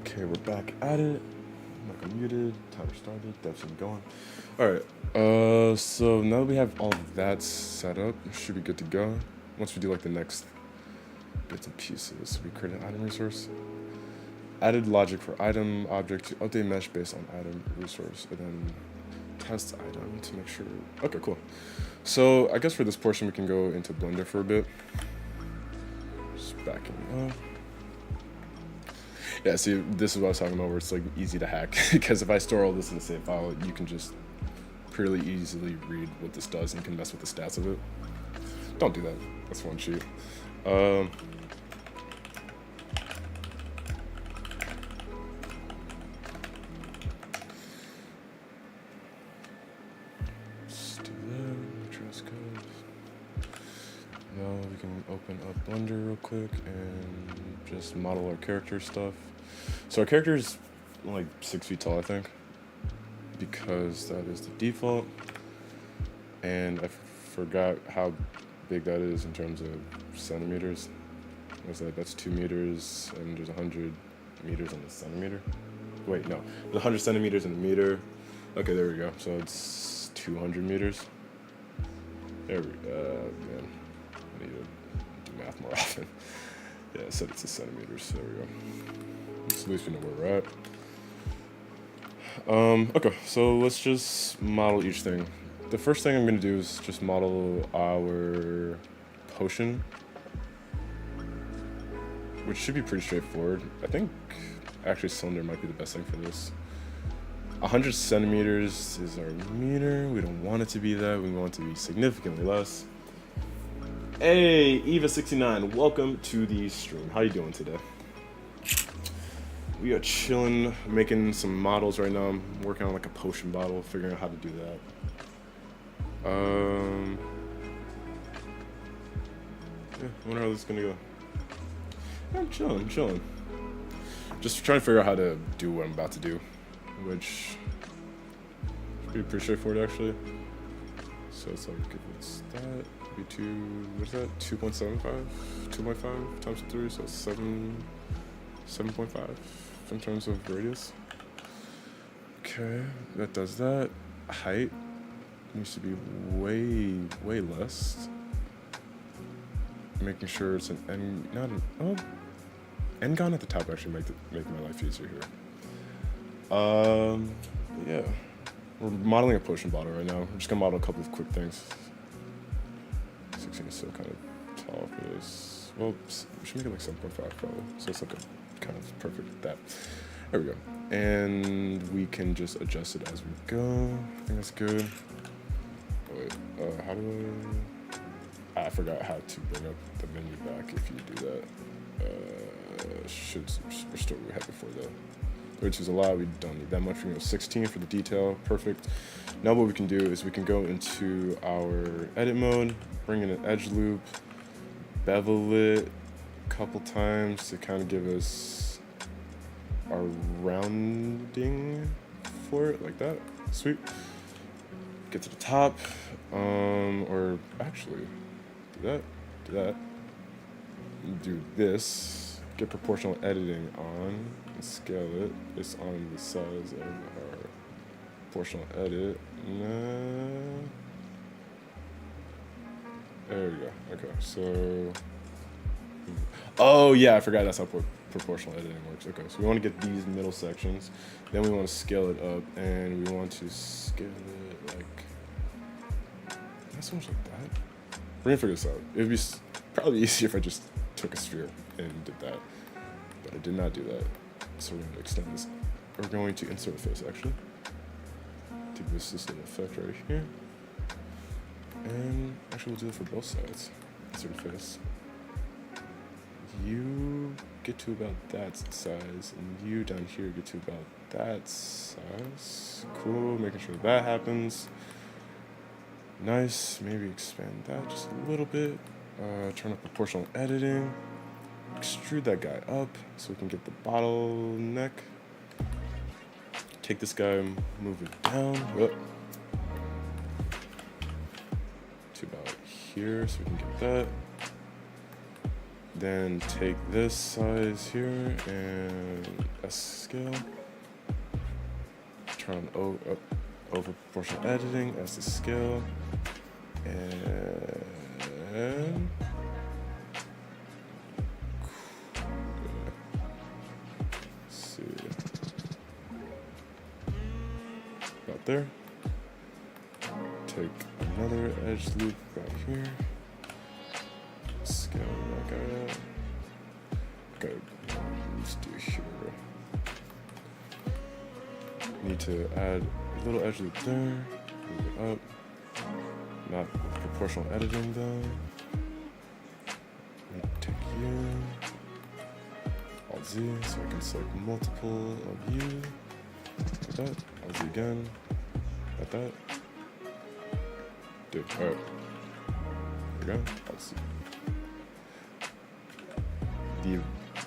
Okay, we're back at it. Mic unmuted, timer started, devs been going. Alright, so now that we have all of that set up, we should be good to go. Once we do like the next bits and pieces, we create an item resource. Added logic for item object to update mesh based on item resource, and then test item to make sure. Okay, cool. So I guess for this portion we can go into Blender for a bit. Just backing up. Yeah, see, this is what I was talking about, where it's like easy to hack, because if I store all this in the save file, you can just pretty easily read what this does and you can mess with the stats of it. Don't do that. That's one cheat. Let's do that. Address code. Now we can open up Blender real quick and just model our character stuff. So our character is like 6 feet tall, I think, because that is the default. And I forgot how big that is in terms of centimeters. What's that? That's 2 meters, and there's 100 meters in the centimeter. Wait, no, there's 100 centimeters in the meter. Okay, there we go. So it's 200 meters. There we go. Man, I need to do math more often. Yeah, I said it's a centimeters. There we go. At least we know where we're at. Okay, so let's just model each thing. The first thing I'm going to do is just model our potion, which should be pretty straightforward. I think actually cylinder might be the best thing for this. 100 centimeters is our meter. We don't want it to be that. We want it to be significantly less. Hey, Eva69, welcome to the stream. How you doing today? We are chilling, making some models right now. I'm working on like a potion bottle, figuring out how to do that. Yeah, I wonder how this is gonna go. Yeah, I'm chilling. Just trying to figure out how to do what I'm about to do, which should be pretty straightforward actually. So it's like, if it's that, be 2.75? 2.5 times 3, so it's 7.5 in terms of radius. Okay, that does that. Height needs to be way less. Making sure it's an N, not an, oh, N-gon at the top actually make my life easier here. Yeah, we're modeling a potion bottle right now. We're just gonna model a couple of quick things. 16 is still kind of tall for this. Well, we should make it like 7.5 probably. So it's like a kind of perfect at that. There we go. And we can just adjust it as we go. I think that's good. Oh, wait, how do I forgot how to bring up the menu back if you do that. Should restore what we had before though. Which is a lot, we don't need that much. We're gonna go 16 for the detail, perfect. Now what we can do is we can go into our edit mode, bring in an edge loop, bevel it a couple times to kind of give us our rounding for it, like that, sweet. Get to the top, or actually, do that, do this, get proportional editing on, and scale it based on the size of our proportional edit. There we go. Okay, so, oh yeah, I forgot that's how proportional editing works. Okay, so we want to get these middle sections, then we want to scale it up, and we want to scale it like, not so much like that. We're gonna figure this out. It would be probably easier if I just took a sphere and did that, but I did not do that. So we're going to extend this. We're going to insert a face actually. Do this little effect right here. And actually we'll do it for both sides. Insert a face. You get to about that size, and you down here get to about that size. Cool, making sure that happens. Nice, maybe expand that just a little bit. Turn up proportional editing. Extrude that guy up so we can get the bottleneck. Take this guy, move it down to about here so we can get that. Then take this size here and scale. Turn on over proportional editing as the scale. And see about there. Take another edge loop right here. Scale that guy out. Okay, let's do here. Need to add a little edge loop there. Move it up. Not proportional editing though. Take you. Alt Z so I can select multiple of you. Like that. Alt Z again. Like that. Dude, alright. There we go. Alt Z. The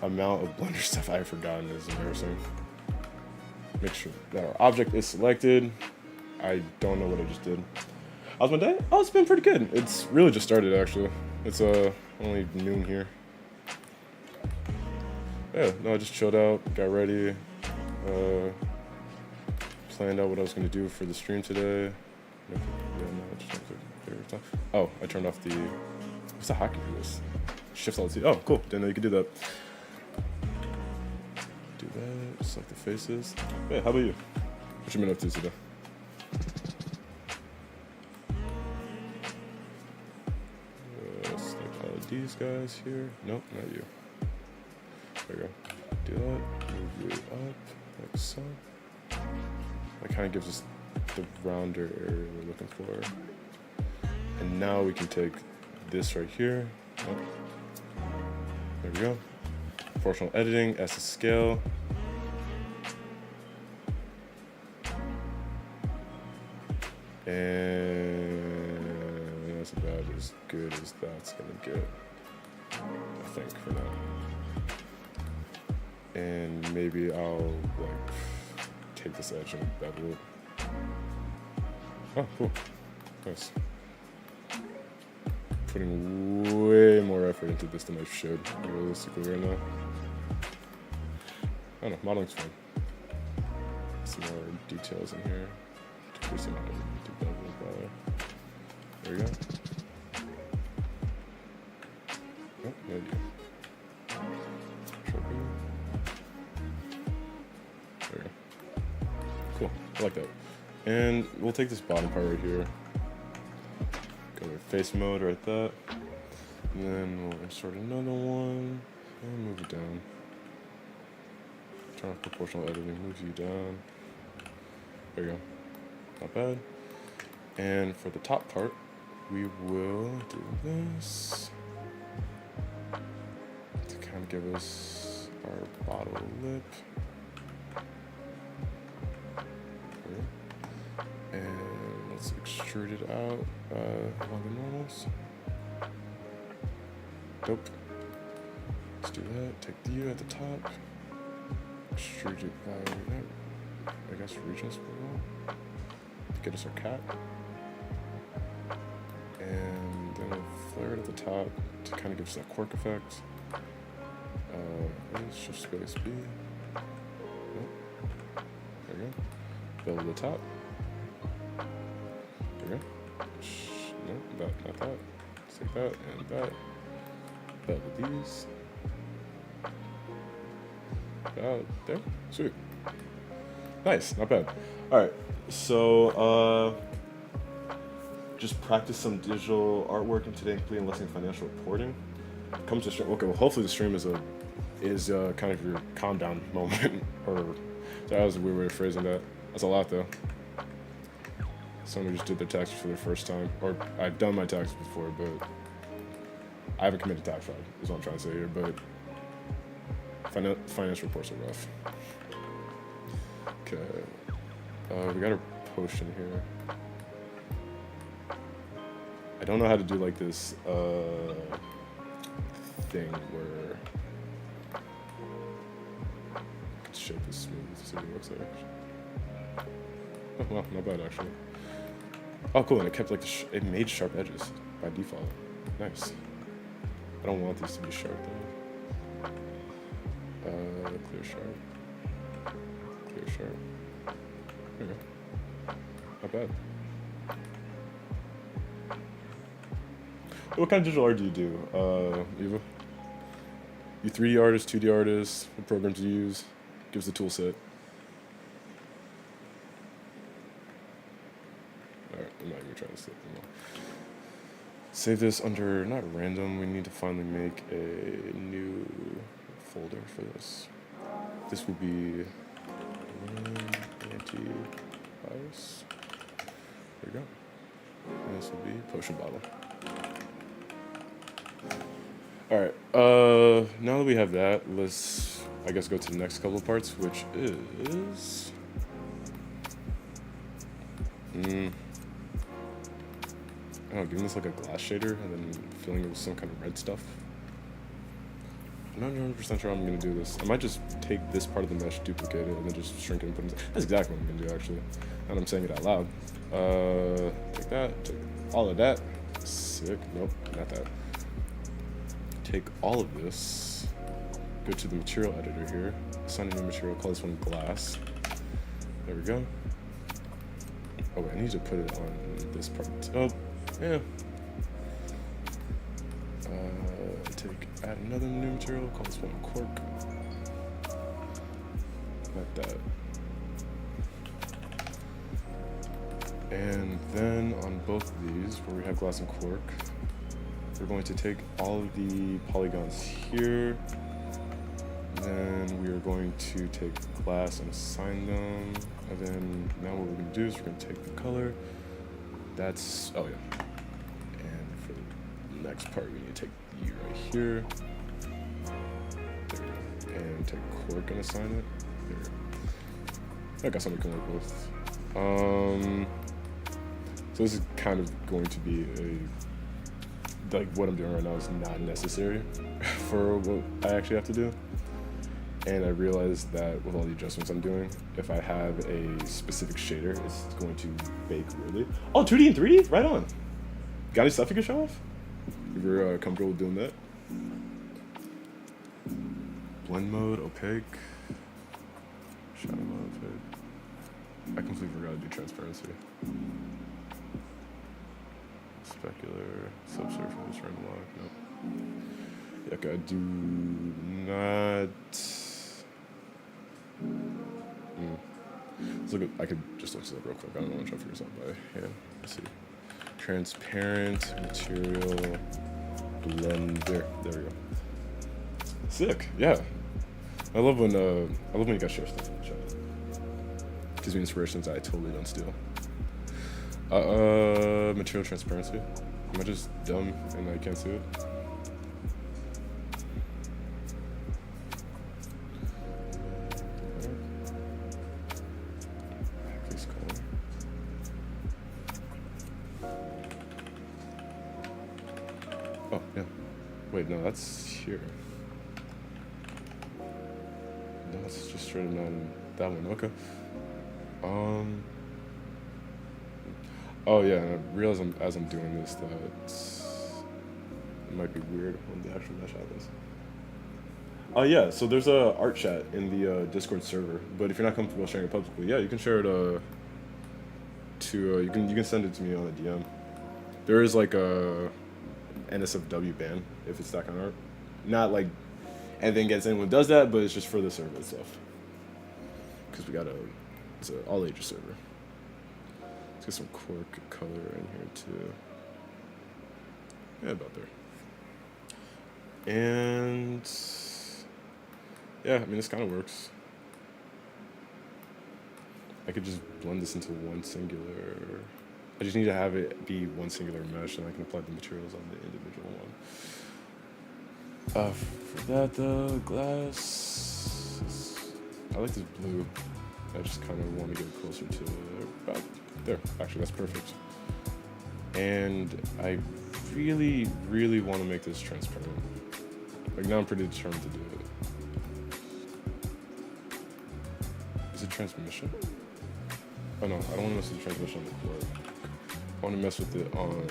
amount of Blender stuff I've forgotten is embarrassing. Make sure that our object is selected. I don't know what I just did. How's my day? Oh, it's been pretty good. It's really just started actually. It's only noon here. Yeah, no, I just chilled out, got ready, planned out what I was gonna do for the stream today. Yeah, no, just oh, I turned off the, what's the hotkey for this? Shift Alt Z. Oh, cool. Didn't know you could do that. Do that. Select the faces. Hey, how about you? What you been up to today? Select all of these guys here. Nope, not you. There we go. Do that. Move you up like so. That kind of gives us the rounder area we're looking for. And now we can take this right here. Oh. There we go. Proportional editing, as a scale. And that's about as good as that's gonna get, I think, for now. And maybe I'll like take this edge and bevel it. Oh, cool. Nice. Putting way more effort into this than I should, realistically, right now. I don't know, modeling's fun. Some more details in here. Decrease the amount of bevel. There we go. Oh, there we go. There we go. Cool, I like that. And we'll take this bottom part right here. Go to face mode right there. And then we'll insert another one and move it down. Turn off proportional editing, moves you down. There you go. Not bad. And for the top part, we will do this to kind of give us our bottle lip. Okay. And let's extrude it out along the normals. Dope. Let's do that. Take you at the top. Extrude it by, I guess, regions below. Get us our cat. And then we'll flare it at the top to kind of give us that quirk effect. Shift space B. Nope. There we go. Build at the top. There we go. Nope, not that. Let's take that and that. Build with these. There. Sweet. Nice, not bad. Alright, so just practice some digital artwork in today, including listening financial reporting. Come to stream. Okay, well, hopefully the stream is kind of your calm down moment. Or that was a weird way of phrasing that. That's a lot though. Someone just did their taxes for their first time, or I've done my taxes before, but I haven't committed tax fraud. Is what I'm trying to say here. But financial reports are rough. Okay, we got a potion here. I don't know how to do like this thing where I can shape this smooth to see what it looks like. Oh well, not bad actually. Oh cool, and it kept like it made sharp edges by default. Nice. I don't want these to be sharp though. Clear sharp. Clear sharp. There we go. Not bad. What kind of digital art do you do, Eva? You 3D artist, 2D artist, what programs do you use? Give us the tool set. Alright, I'm not even trying to save them all. Save this under, not random, we need to finally make a new folder for this. This will be antivirus. There we go. And this will be potion bottle. Alright, now that we have that, let's, I guess, go to the next couple of parts, which is... I don't know, giving this like a glass shader and then filling it with some kind of red stuff. I'm not 100% sure how I'm going to do this. I might just take this part of the mesh, duplicate it, and then just shrink it and put it in. That's exactly what I'm going to do, actually. And I'm saying it out loud. Take that, take all of that. Sick. Nope, not that. Take all of this, go to the material editor here, assign a new material, call this one glass. There we go. Oh wait, I need to put it on this part. Oh, yeah. Add another new material, call this one cork. Like that. And then on both of these, where we have glass and cork, we're going to take all of the polygons here. Then we are going to take glass and assign them. And then now what we're going to do is we're going to take the color. That's, oh yeah. And for the next part, we need to take you right here. There. And take cork and assign it. There. I got something we can work with. So this is kind of going to be like what I'm doing right now is not necessary for what I actually have to do. And I realized that with all the adjustments I'm doing, if I have a specific shader, it's going to bake really. Oh, 2D and 3D? Right on. Got any stuff you can show off? If you're comfortable with doing that. Blend mode, opaque. Shadow mode, opaque. I completely forgot to do transparency. Specular, subsurface, random lock, nope. Okay, I do not... Let's look at, I could just look this up real quick. I don't want to try to figure this out by hand. Let's see. Transparent material blender. There we go. Sick. Yeah. I love when you guys share stuff in the chat. Gives me inspirations that I totally don't steal. Material transparency. Am I just dumb and I can't see it? Oh, yeah. Wait, no, that's here. No, it's just straight on that one. Okay. Oh yeah, and I realize as I'm doing this that it might be weird when the actual mesh happens. Oh yeah, so there's a art chat in the Discord server, but if you're not comfortable sharing it publicly, yeah, you can share it you can send it to me on a DM. There is like a NSFW ban if it's that kind of art. Not like anything against anyone who does that, but it's just for the server itself. Because it's an all ages server. Let's get some cork color in here too. Yeah, about there. And yeah, I mean this kind of works. I could just blend this into one singular. I just need to have it be one singular mesh, and I can apply the materials on the individual one. For that, the glass. I like this blue. I just kind of want to get closer to about there. Actually, that's perfect. And I really, really want to make this transparent. Like now, I'm pretty determined to do it. Is it transmission? Oh no, I don't want to mess with the transmission on the core. I want to mess with it on.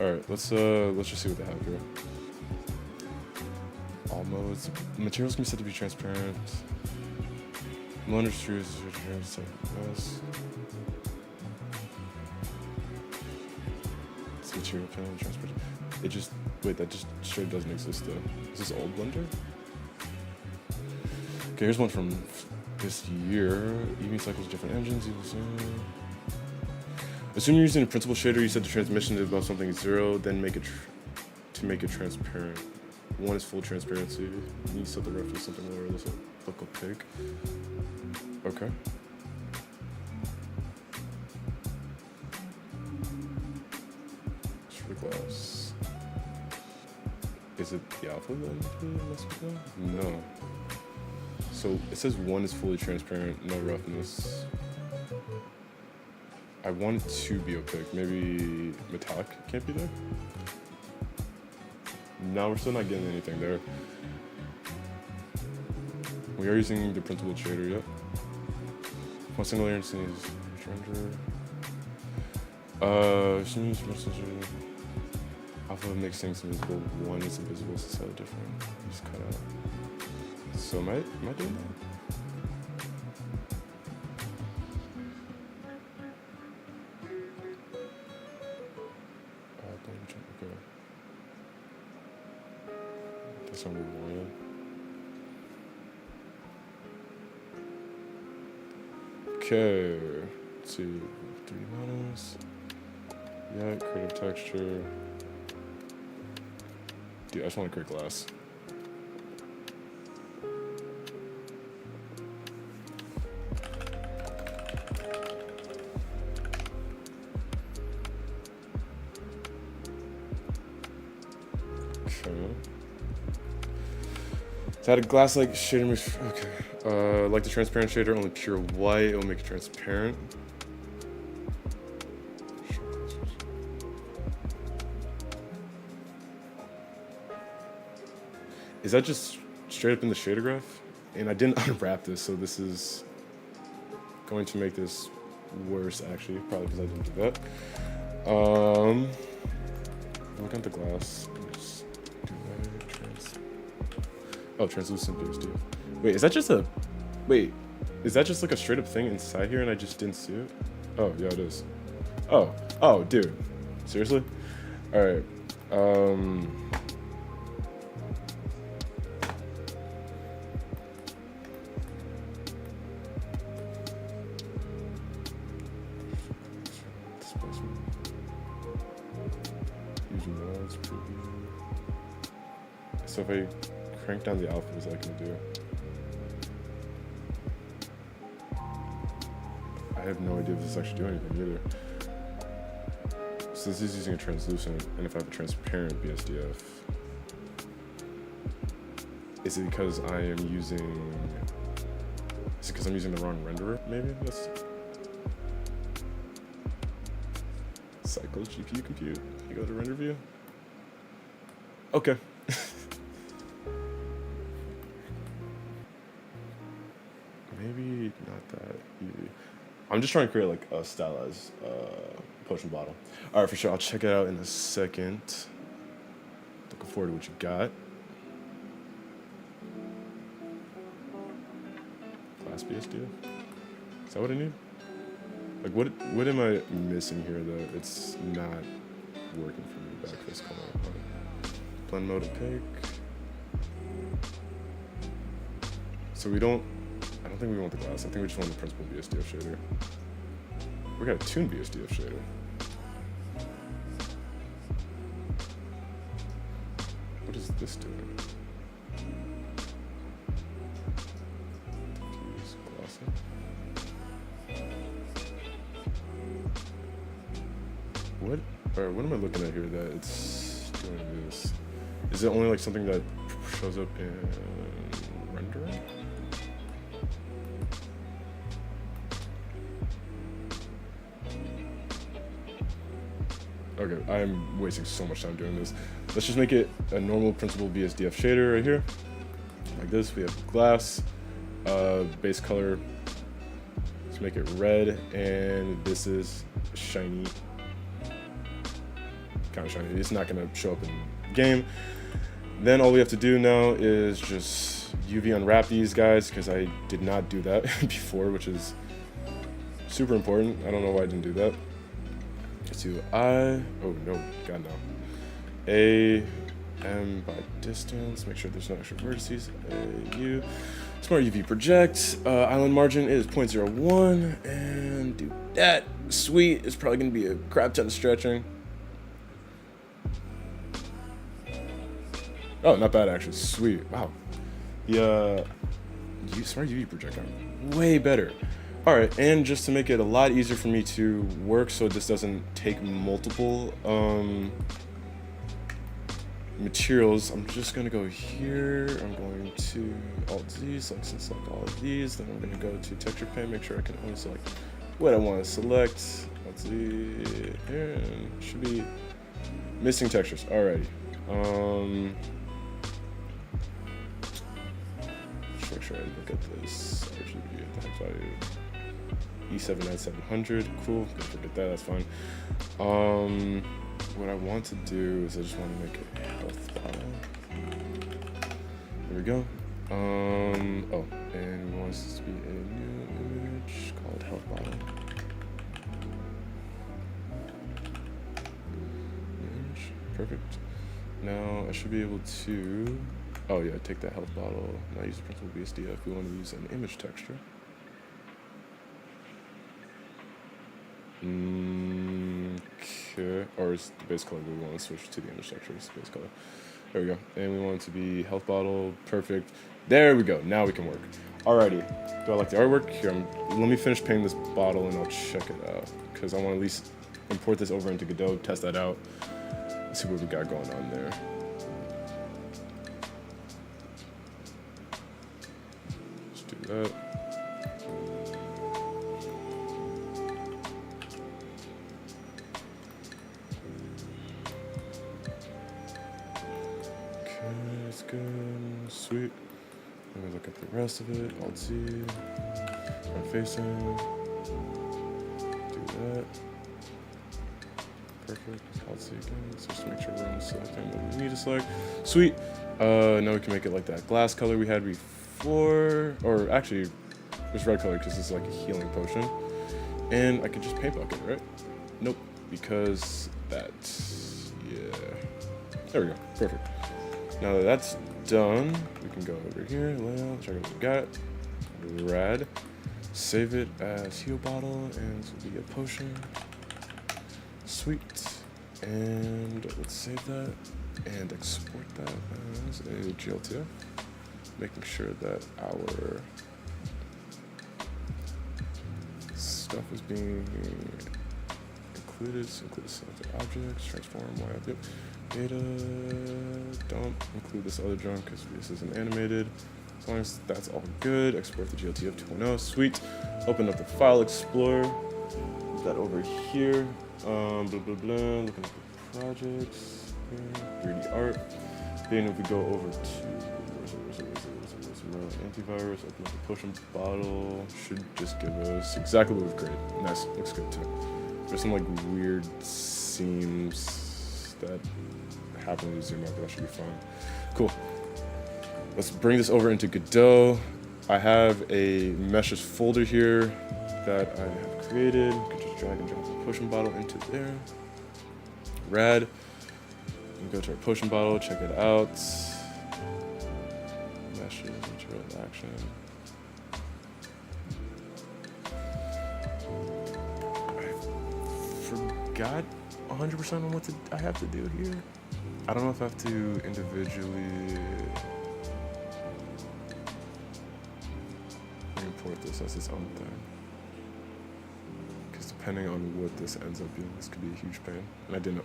All right, let's just see what they have here. All modes. Materials can be said to be transparent. Blender screws. It's material panel transparent. It just that just straight doesn't exist though. Is this old Blender? Okay, here's one from this year. EV cycles, different engines. Assume you're using a principal shader. You set the transmission to about something 0, then make it to make it transparent. 1 is full transparency. You set the reference something lower. This will look opaque. Okay. For glass. Is it the alpha then? No. So it says 1 is fully transparent, no roughness. I want it to be opaque. Maybe metallic can't be there? No, we're still not getting anything there. We are using the principal shader, yep. One single layer is render. Alpha makes things invisible. 1 is invisible, so it's so different. Just cut out. So am I doing that? Okay. That's what we wanted. Okay. Let's see. 3D models. Yeah, creative texture. Dude, I just want to create glass. So I had a glass like shader mix. Okay. Like the transparent shader, only pure white. It'll make it transparent. Is that just straight up in the shader graph? And I didn't unwrap this, so this is going to make this worse actually, probably because I didn't do that. Look at the glass. Just do that. Oh, translucent base deal. Wait, is that just like a straight up thing inside here and I just didn't see it? Oh, yeah, it is. Oh, dude. Seriously? Alright. Let's preview. So if I crank down the alpha, what's that gonna do? I have no idea if this is actually doing anything either. So this is using a translucent, and if I have a transparent BSDF, is it because I am using? Is it because I'm using the wrong renderer? Maybe that's. Cycle GPU compute. You go to render view. Okay. Maybe not that easy. I'm just trying to create like a stylized potion bottle. All right, for sure. I'll check it out in a second. Looking forward to what you got. Class BSD. Is that what I need? Like, what am I missing here that it's not working for me back this color? Blend mode opaque. So I don't think we want the glass. I think we just want the principal BSDF shader. We got a tune BSDF shader. What is this doing? Diffuse glossy. What am I looking at here that it's doing this? Is it only like something that shows up in rendering? Okay, I'm wasting so much time doing this. Let's just make it a normal principal BSDF shader right here. Like this, we have glass, base color. Let's make it red, and this is shiny. Kind of shiny. It's not gonna show up in game. Then all we have to do now is just UV unwrap these guys, because I did not do that before, which is super important. I don't know why I didn't do that. Let's do oh no, God no. A, M by distance, make sure there's no extra vertices. A, U. Smart UV project. Island margin is 0.01, and do that. Sweet. It's probably gonna be a crap ton of stretching. Oh, not bad actually. Sweet. Wow. The smart UV projector, way better. All right, and just to make it a lot easier for me to work, so this doesn't take multiple materials, I'm just gonna go here. I'm going to Alt Z, select all of these. Then I'm gonna go to texture pane, make sure I can only select what I want to select. Alt Z here, and should be missing textures. Alrighty. Just make sure I look at this RGB at the hex value. E79700, cool. Don't forget that. That's fine. What I want to do is I just want to make a health bottle. There we go. Oh, and we want this to be a new image called health bottle. Image. Perfect. Now I should be able to. Oh yeah, take that health bottle. Not use the principal BSDF. We want to use an image texture. Okay, or is the base color we want to switch to the image texture? It's the base color. There we go. And we want it to be health bottle. Perfect. There we go. Now we can work. Alrighty. Do I like the artwork? Here, let me finish painting this bottle and I'll check it out, because I want to at least import this over into Godot, test that out, see what we got going on there. Let's do that. Good, sweet. Let me look at the rest of it. Alt Z, front facing. Do that. Perfect. Alt Z again. So just make sure we're only selecting what we need to select. Sweet. Now we can make it like that glass color we had before, or actually, it's red color because it's like a healing potion. And I could just paint bucket, right? Nope, because that's there we go. Perfect. Now that that's done, we can go over here, layout, check out what we got. Rad. Save it as heal bottle, and this will be a potion. Sweet. And let's save that and export that as a GLTF, making sure that our stuff is being included. So include selected objects, transform, y, yep. Data, don't include this other junk because this isn't animated. As long as that's all good, export the GLTF 2.0, sweet. Open up the file explorer, put that over here. Blah, blah, blah, looking at the projects, here, 3D art. Then if we go over to antivirus, open up the potion bottle, should just give us exactly what we've created. Nice, looks good too. There's some like weird seams that happen when you zoom out, but that should be fine. Cool. Let's bring this over into Godot. I have a meshes folder here that I have created. You can just drag and drop the potion bottle into there. Rad. We can go to our potion bottle, check it out. Meshes, material action. I forgot 100% on what I have to do here. I don't know if I have to individually import this as its own thing. Because depending on what this ends up being, this could be a huge pain. And I didn't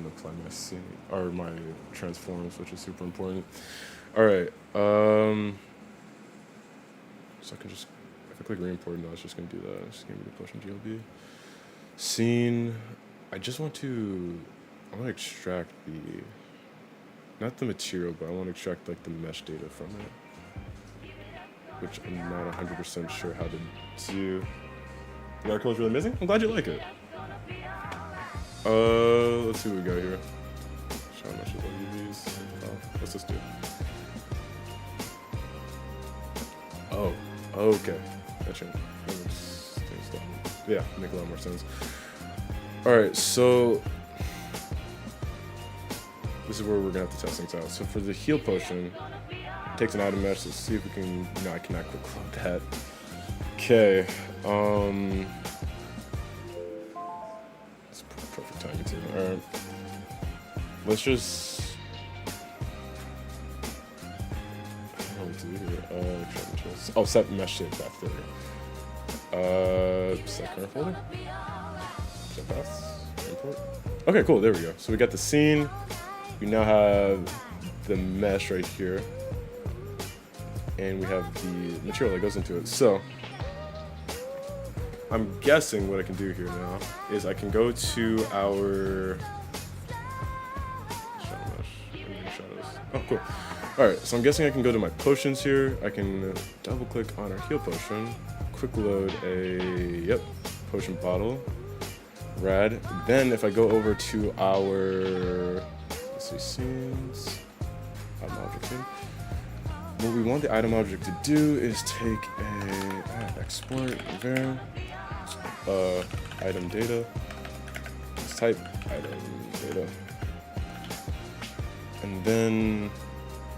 apply my scene or my transforms, which is super important. All right. So I can just, if I click re-import, no, it's just gonna do that. It's just gonna be the push in GLB. Scene. I want to extract not the material, but I want to extract like the mesh data from it, which I'm not 100% sure how to do. The article is really amazing. I'm glad you like it. Let's see what we got here. Show meshes on UVs. Oh, what's this do? Oh, okay. Gotcha. Yeah, make a lot more sense. All right, so this is where we're gonna have to test things out. So for the heal potion, it takes an item mesh. Let's see if we can. No, I cannot quick load that. Okay. It's perfect timing too. All right. Let's just. I don't know what to do here. Oh, set mesh shape back there. Set current folder. Pass, import. Okay, cool, there we go. So we got the scene. We now have the mesh right here. And we have the material that goes into it. So I'm guessing what I can do here now is I can go to our shadows. Oh, cool. All right, so I'm guessing I can go to my potions here. I can double click on our heal potion, quick load a, potion bottle. Rad. Then if I go over to our, let's see, scenes, item object scene. What we want the item object to do is take a export there, item data. Let's type item data, and then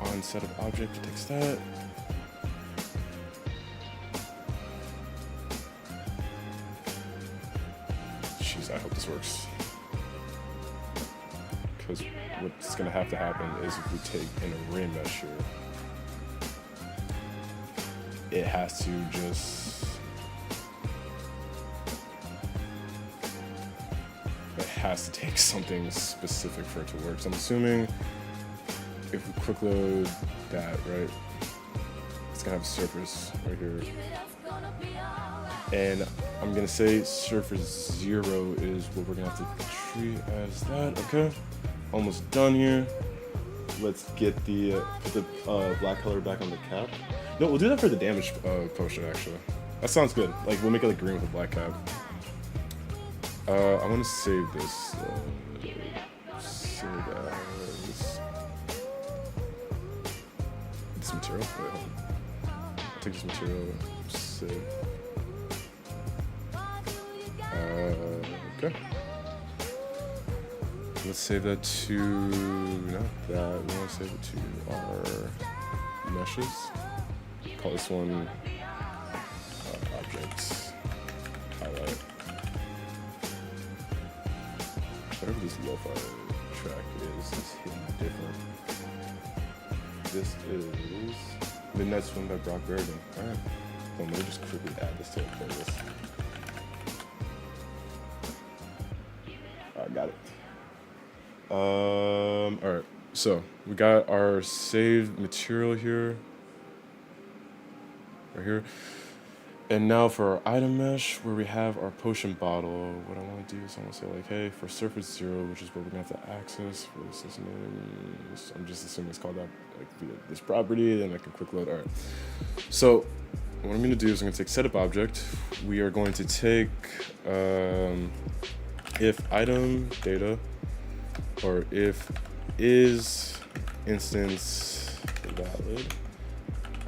on set of object it takes that. I hope this works. Because what's going to have to happen is if we take an array mesh here, it has to just... It has to take something specific for it to work. So I'm assuming if we quick load that, right, it's going to have a surface right here. And I'm gonna say surface 0 is what we're gonna have to treat as that. Okay, almost done here. Let's get the put the black color back on the cap. No, we'll do that for the damage potion actually. That sounds good. Like we'll make it like green with a black cap. I want to save this. Save as this material. Wait, hold on. I'll take this material. Save. Okay. Let's save that to, not that, we want to save it to our meshes. Call this one objects, highlight. whatever this lo-fi track is hitting different. This is Midnight Swim by Brock Bergen. Alright. Well, let me just quickly add this to the playlist. Alright, got it. Alright, so we got our saved material here. Right here. And now for our item mesh, where we have our potion bottle, what I want to do is I want to say like, hey, for surface 0, which is what we're going to have to access for this name, I'm just assuming it's called that like via this property, then I can quick load. All right. So what I'm going to do is I'm going to take setup object. We are going to take if item data or if is instance valid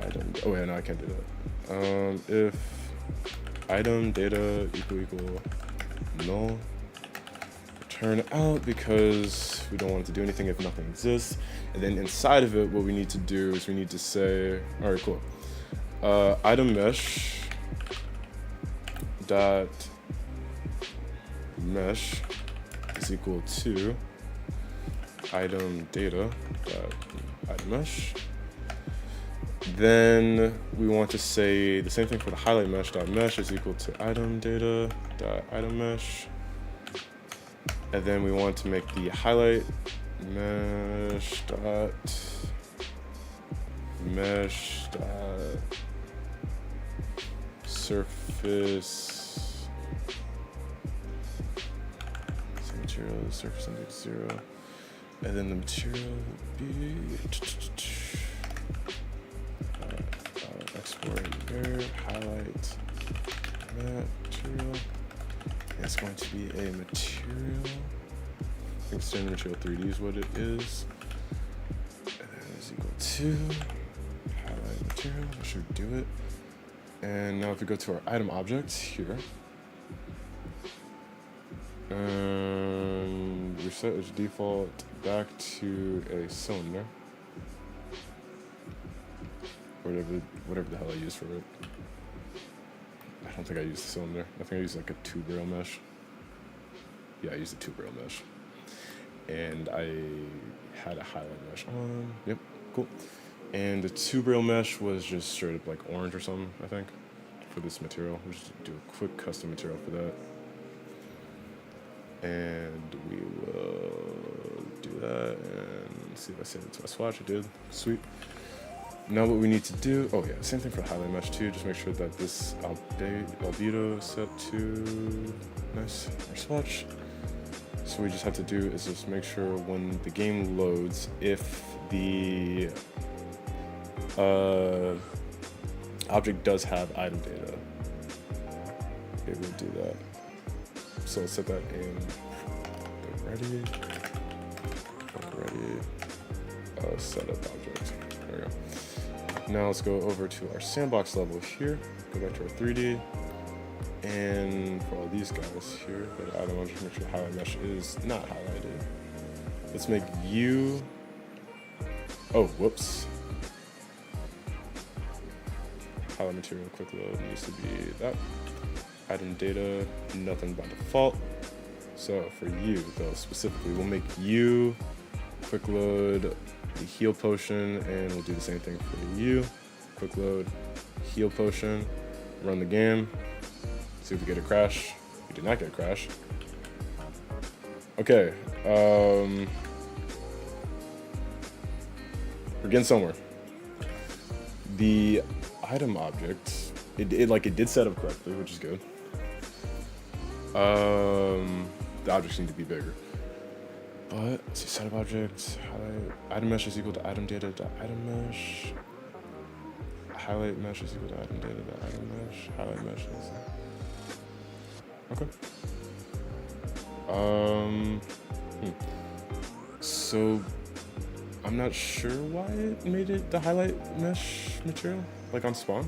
item. Oh yeah, no, I can't do that. If item data equal null, return out because we don't want it to do anything if nothing exists. And then inside of it, what we need to do is we need to say, all right, cool. Item mesh dot mesh is equal to item data dot item mesh. Then we want to say the same thing for the highlight mesh dot mesh is equal to item data dot item mesh. And then we want to make the highlight mesh dot surface material surface index 0. And then the material would be export here, highlight material. It's going to be a material. I think standard material 3D is what it is. And then it's equal to highlight material. That should do it. And now if we go to our item object here, and reset its default back to a cylinder. Whatever the hell I use for it. I don't think I used the cylinder. I think I used like a tube rail mesh. Yeah, I used a tube rail mesh. And I had a highlight mesh on. Yep, cool. And the tube rail mesh was just straight up like orange or something, I think, for this material. We'll just do a quick custom material for that. And we will do that and see if I save it to my swatch. I did. Sweet. Now what we need to do, oh yeah, same thing for highlight mesh too. Just make sure that this albedo is set to nice our swatch. So we just have to do is just make sure when the game loads, if the object does have item data, it will do that. So let's set that in ready, setup object. There we go. Now let's go over to our sandbox level here. Go back to our 3D, and for all these guys here, that item object, make sure the highlight mesh is not highlighted. Let's make you. Oh, whoops. Highlight material quick load needs to be that. Item data, nothing by default. So for you, though, specifically, we'll make you quick load the heal potion, and we'll do the same thing for you. Quick load, heal potion, run the game, see if we get a crash. We did not get a crash. Okay, we're getting somewhere. The item object, it did set up correctly, which is good. The objects need to be bigger. But let's see, setup object, highlight, item mesh is equal to item data to item mesh. Highlight mesh is equal to item data to item mesh. Highlight mesh is okay. So I'm not sure why it made it the highlight mesh material, like on spawn.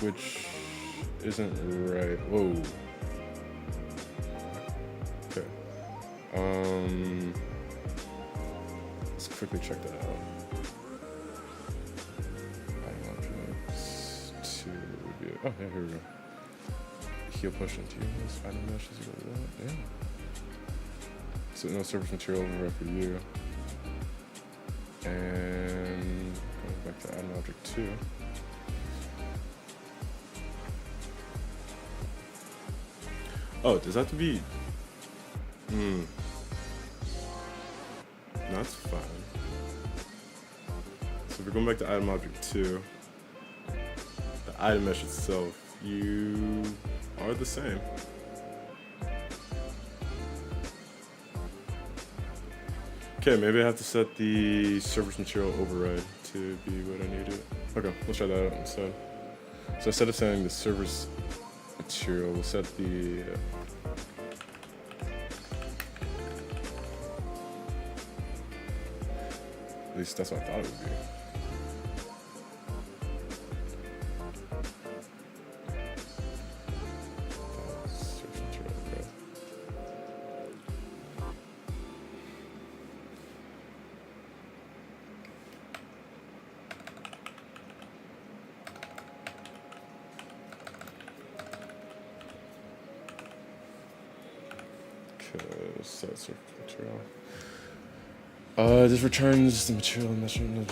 Which isn't right. Whoa. Okay. Let's quickly check that out. Item objects to review. Oh yeah, here we go. heal potion to use. Item mesh is equal to that. Yeah. So no surface material override for you. And going back to item object 2. Oh, does that have to be? That's fine. So if we're going back to item object 2, the item mesh itself, you are the same. Okay, maybe I have to set the surface material override to be what I need it. Okay, let's try that out instead. So instead of setting the surface material, we'll set the at least that's what I thought it would be. Surface material override. Okay, set surface material. This returns the material measurement.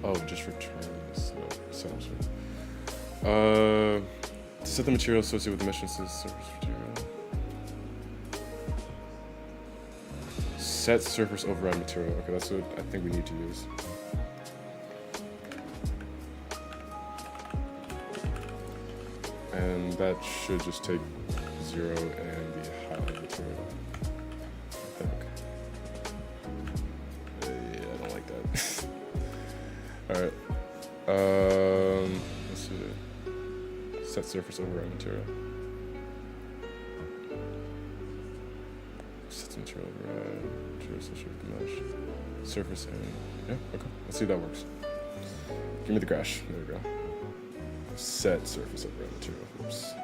Oh, just returns. No, sounds right. To set the material associated with the mission says surface material. Set surface override material. Okay, that's what I think we need to use. And that should just take 0 and be highlight material, I think. Yeah, I don't like that. Alright. Let's see. Set surface override material. Set the material override. Material associated with the mesh. Surface and. Yeah, okay. Let's see if that works. Give me the crash. There we go. Set surface override material. Oops.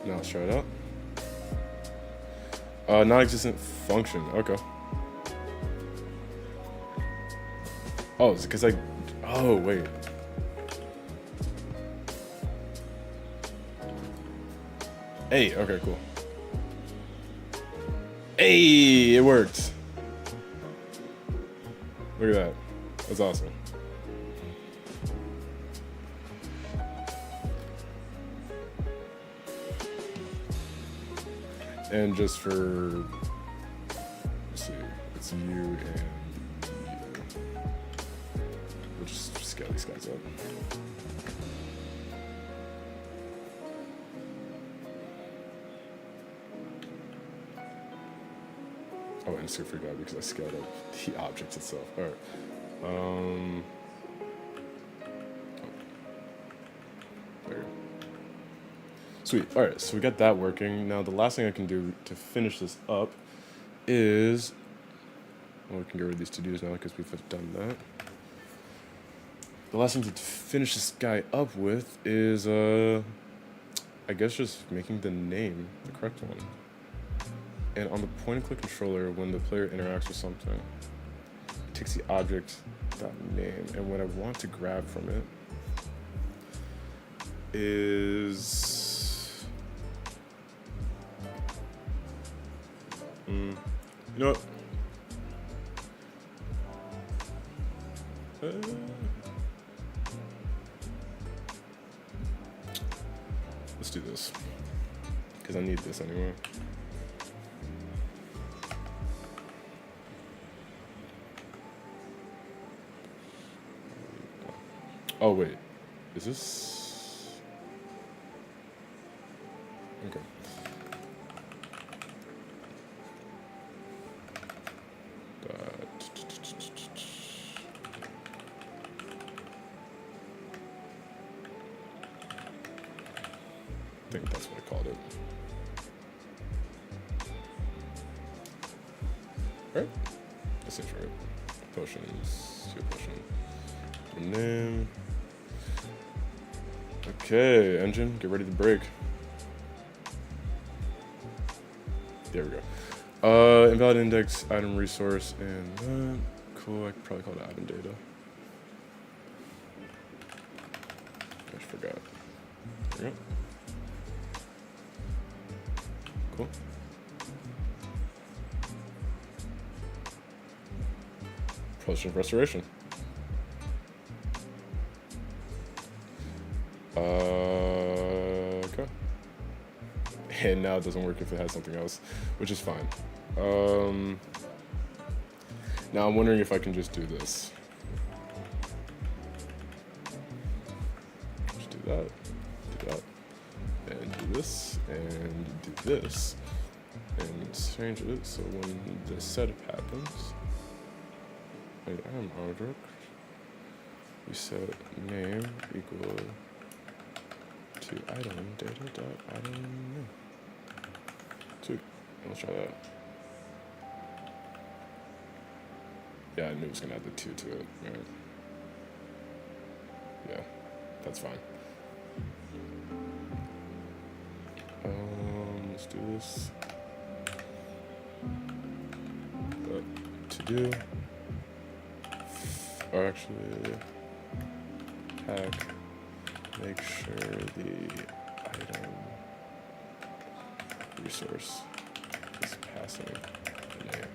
Now let's try it out. Non-existent function. Okay. Oh, it's because I. Oh wait. Hey. Okay. Cool. Hey, it worked. Look at that. That's awesome. And just for, let's see, it's you and you. We'll just scale these guys up. Oh, and super forgot because I scaled up the object itself. All right. There you go. Sweet. All right. So we got that working. Now the last thing I can do to finish this up is, well, we can get rid of these to-dos now because we've done that. The last thing to finish this guy up with is, I guess just making the name the correct one. And on the point-and-click controller, when the player interacts with something, it takes the object, that name, and what I want to grab from it is... you know what? Let's do this, because I need this anyway. Oh wait, is this? Okay. I think that's what I called it. Right? That seems right. Potions, heal potion. Name. Okay, engine, get ready to break. There we go. Invalid index, item resource, and cool. I could probably call it item data. I just forgot. There we go. Cool. Process of restoration. Okay. And now it doesn't work if it has something else, which is fine. Now I'm wondering if I can just do this. Just do that, and do this, and do this, and change it so when the setup happens, item object, we set name equal to item data dot item name. Sweet. Let's try that. Yeah, I knew it was gonna add the 2 to it. Right. Yeah, that's fine. Let's do this. To do, or actually, hack. Make sure the item resource is passing the name.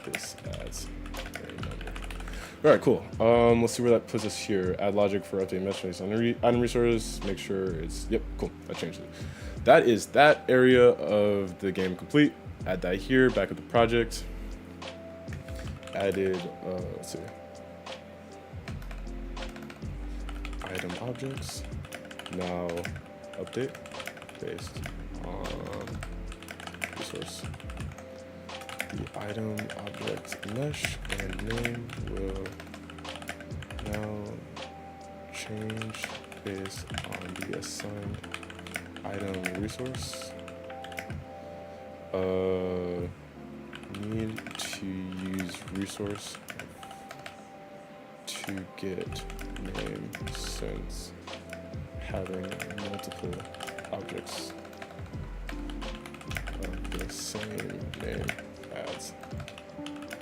This adds a number. All right, cool. Let's see where that puts us here. Add logic for update messages on item resource. Make sure it's, yep, cool. I changed it. That is that area of the game complete. Add that here, back at the project. Added, let's see. Item objects. Now update based on resource. The item object mesh and name will now change based on the assigned item resource. Need to use resource to get name since having multiple objects of the same name adds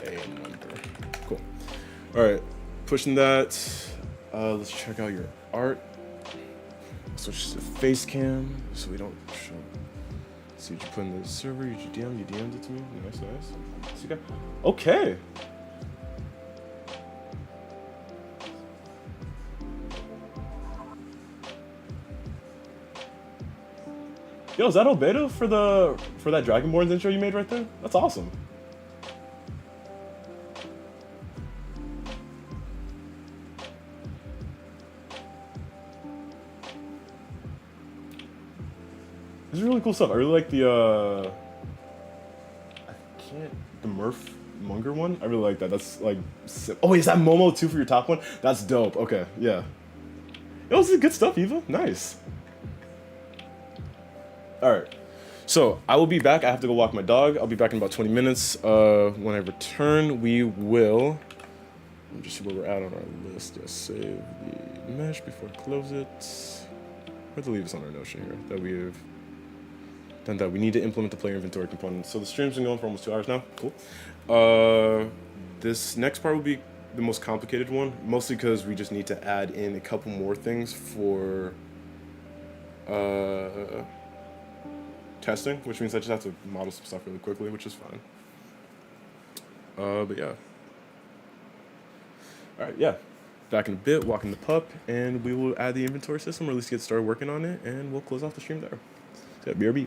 a number. Cool. All right, pushing that. Let's check out your art. Switch to face cam so we don't show. See what you put in the server. You DM'd it to me. Nice. See that? Okay. Yo, is that Albedo for that Dragonborn's intro you made right there? That's awesome. This is really cool stuff. I really like the the Murph Munger one. I really like that. That's like, oh wait, is that Momo too for your top one? That's dope. Okay, yeah. Yo, this is good stuff, Eva. Nice. All right, so I will be back. I have to go walk my dog. I'll be back in about 20 minutes. When I return, we will, let me just see where we're at on our list. Just save the mesh before I close it. I have to leave this on our notion here that we have done that. We need to implement the player inventory component. So the stream's been going for almost 2 hours now. Cool. This next part will be the most complicated one, mostly because we just need to add in a couple more things for testing, which means I just have to model some stuff really quickly, which is fine. But yeah. All right, yeah. Back in a bit, walking the pup, and we will add the inventory system, or at least get started working on it, and we'll close off the stream there. So yeah, BRB.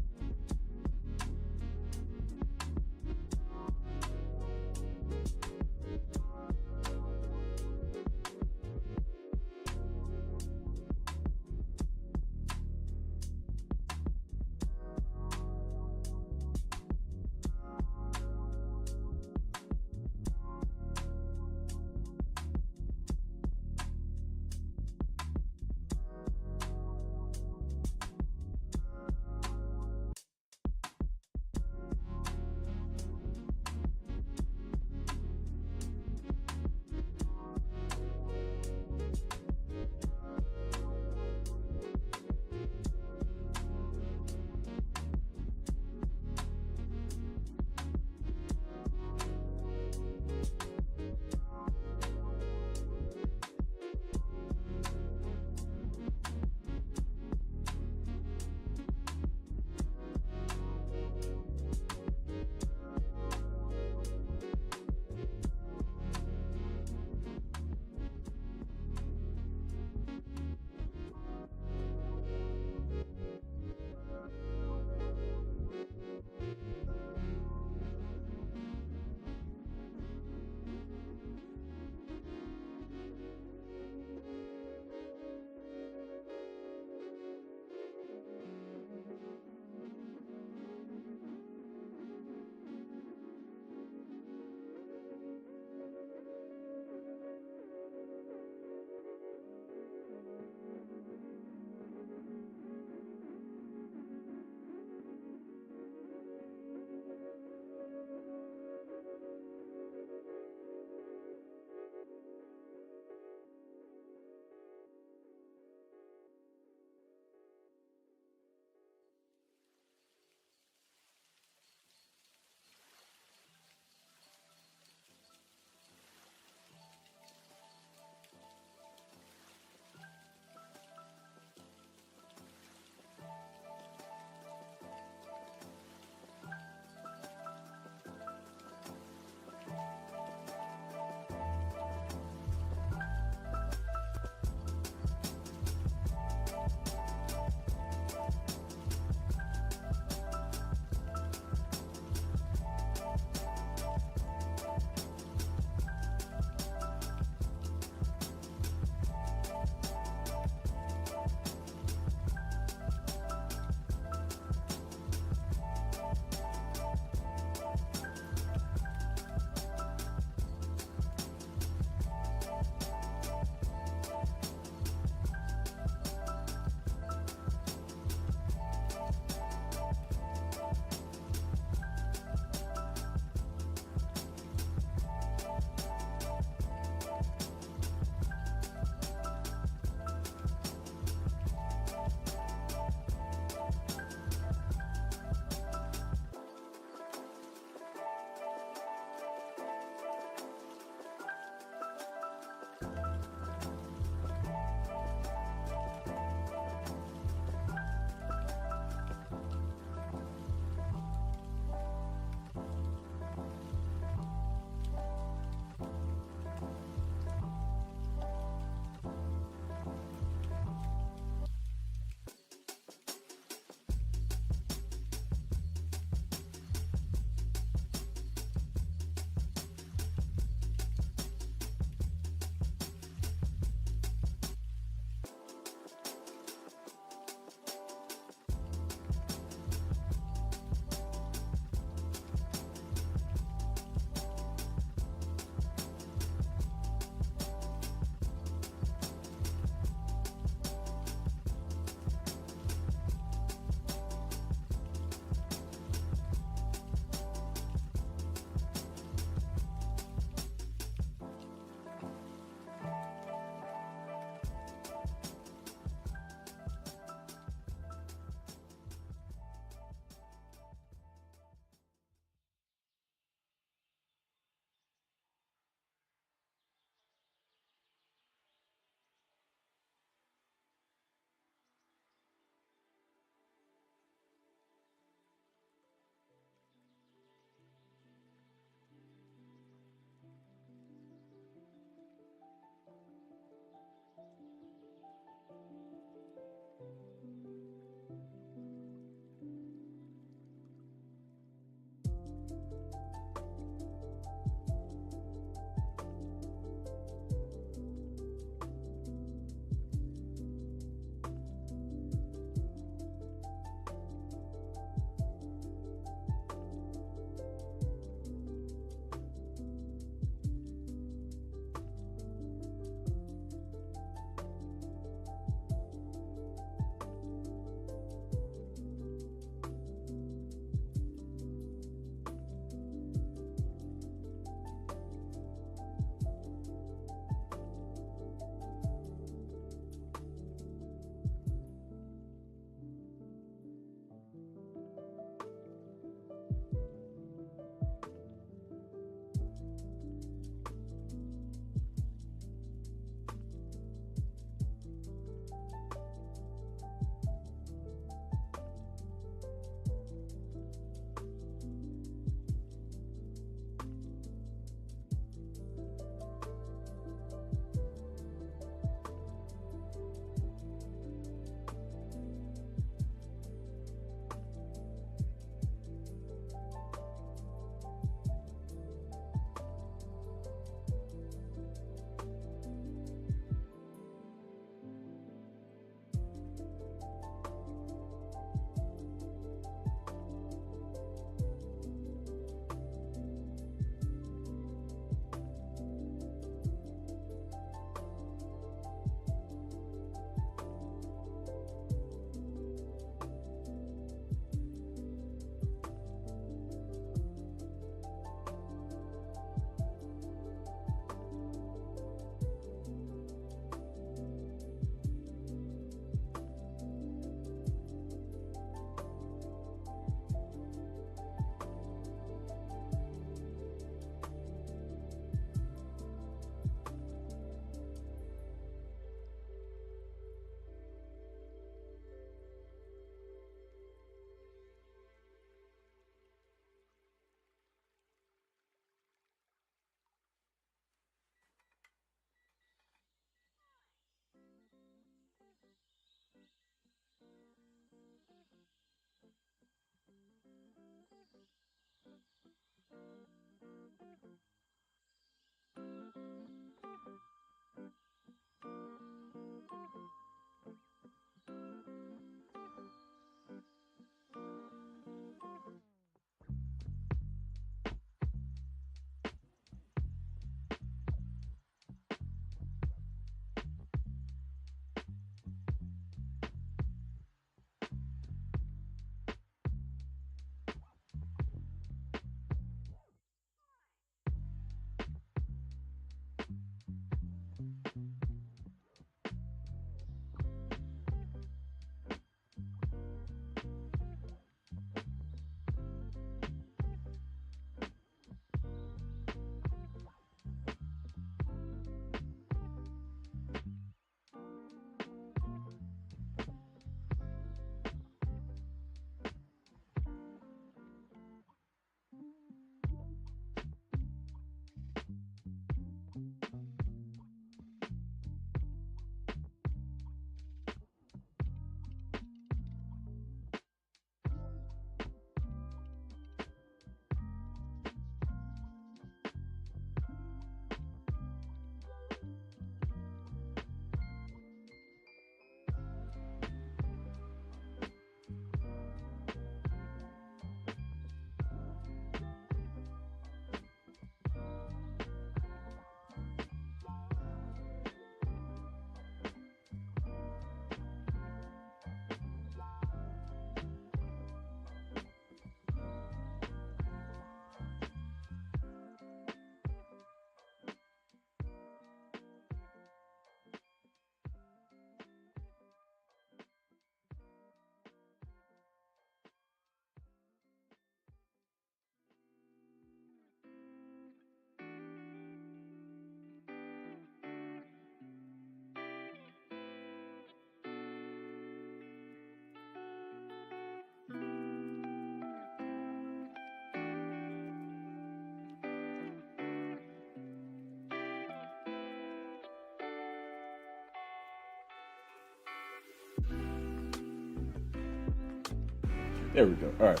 There we go. All right,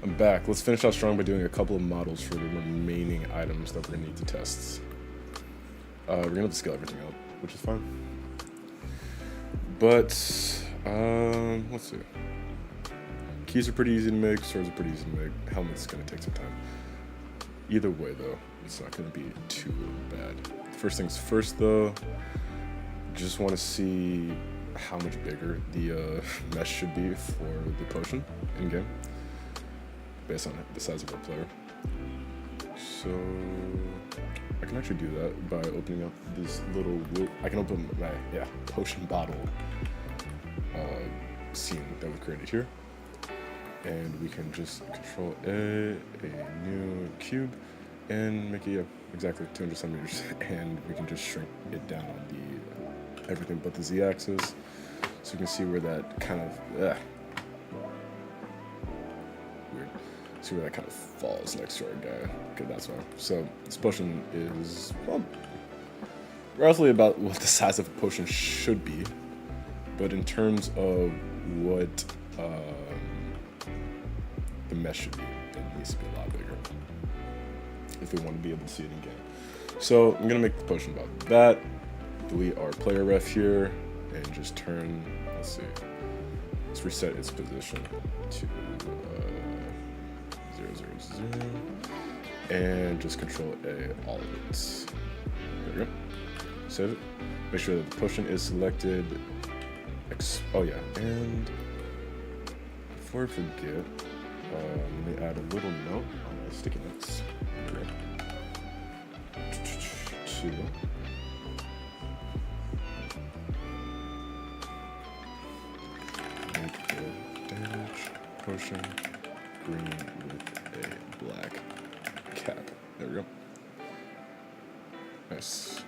I'm back. Let's finish out strong by doing a couple of models for the remaining items that we're gonna need to test. We're gonna have to scale everything up, which is fine. But let's see. Keys are pretty easy to make. Swords are pretty easy to make. Helmet's gonna take some time. Either way, though, it's not gonna be too bad. First things first, though. Just want to see how much bigger the mesh should be for the potion in game, based on the size of our player. So I can actually do that by opening up this little. I can open my potion bottle scene that we created here, and we can just control a new cube and make it exactly 200 centimeters, and we can just shrink it down on the everything but the z-axis, so you can see where that kind of weird. See where that kind of falls next to our guy. Okay, that's why. So this potion is roughly about what the size of a potion should be, but in terms of what the mesh should be, it needs to be a lot bigger if we want to be able to see it in game. So I'm gonna make the potion about that. Delete our player ref here and just turn, let's see, let's reset its position to 0, 0, 0, and just control A, all of it. There we go. Save it. Make sure that the potion is selected. Oh yeah, and before I forget, let me add a little note on my sticky notes. Okay. Make the damage potion green with a black cap. There we go. Nice.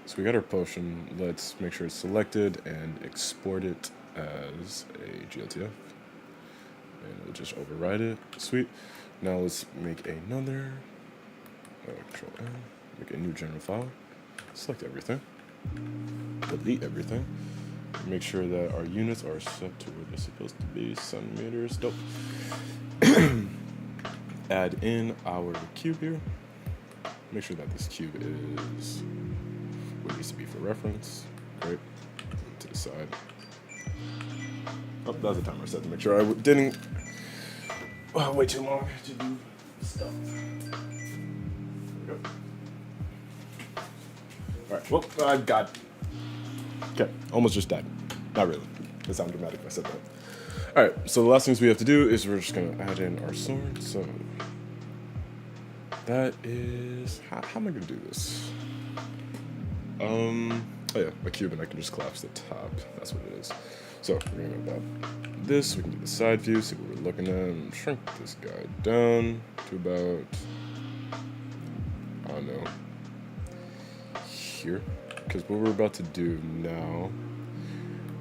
So we got our potion. Let's make sure it's selected and export it as a GLTF. And we'll just override it. Sweet. Now let's make another. Control N. Make a new general file. Select everything. Delete everything. Make sure that our units are set to where they're supposed to be. Centimeters. Dope. add in our cube here. Make sure that this cube is what it needs to be for reference. Great. To the side. Oh, that was the timer set to make sure I didn't wait too long to do stuff. There we go. Alright, well, I got. Okay, almost just died. Not really. It sounded dramatic if I said that. Alright, so the last things we have to do is we're just going to add in our sword. So that is. How am I going to do this? Oh yeah, a cube, and I can just collapse the top. That's what it is. So we're going to go about this. We can do the side view, see what we're looking at, and shrink this guy down to about. I don't know. Here. Because what we're about to do now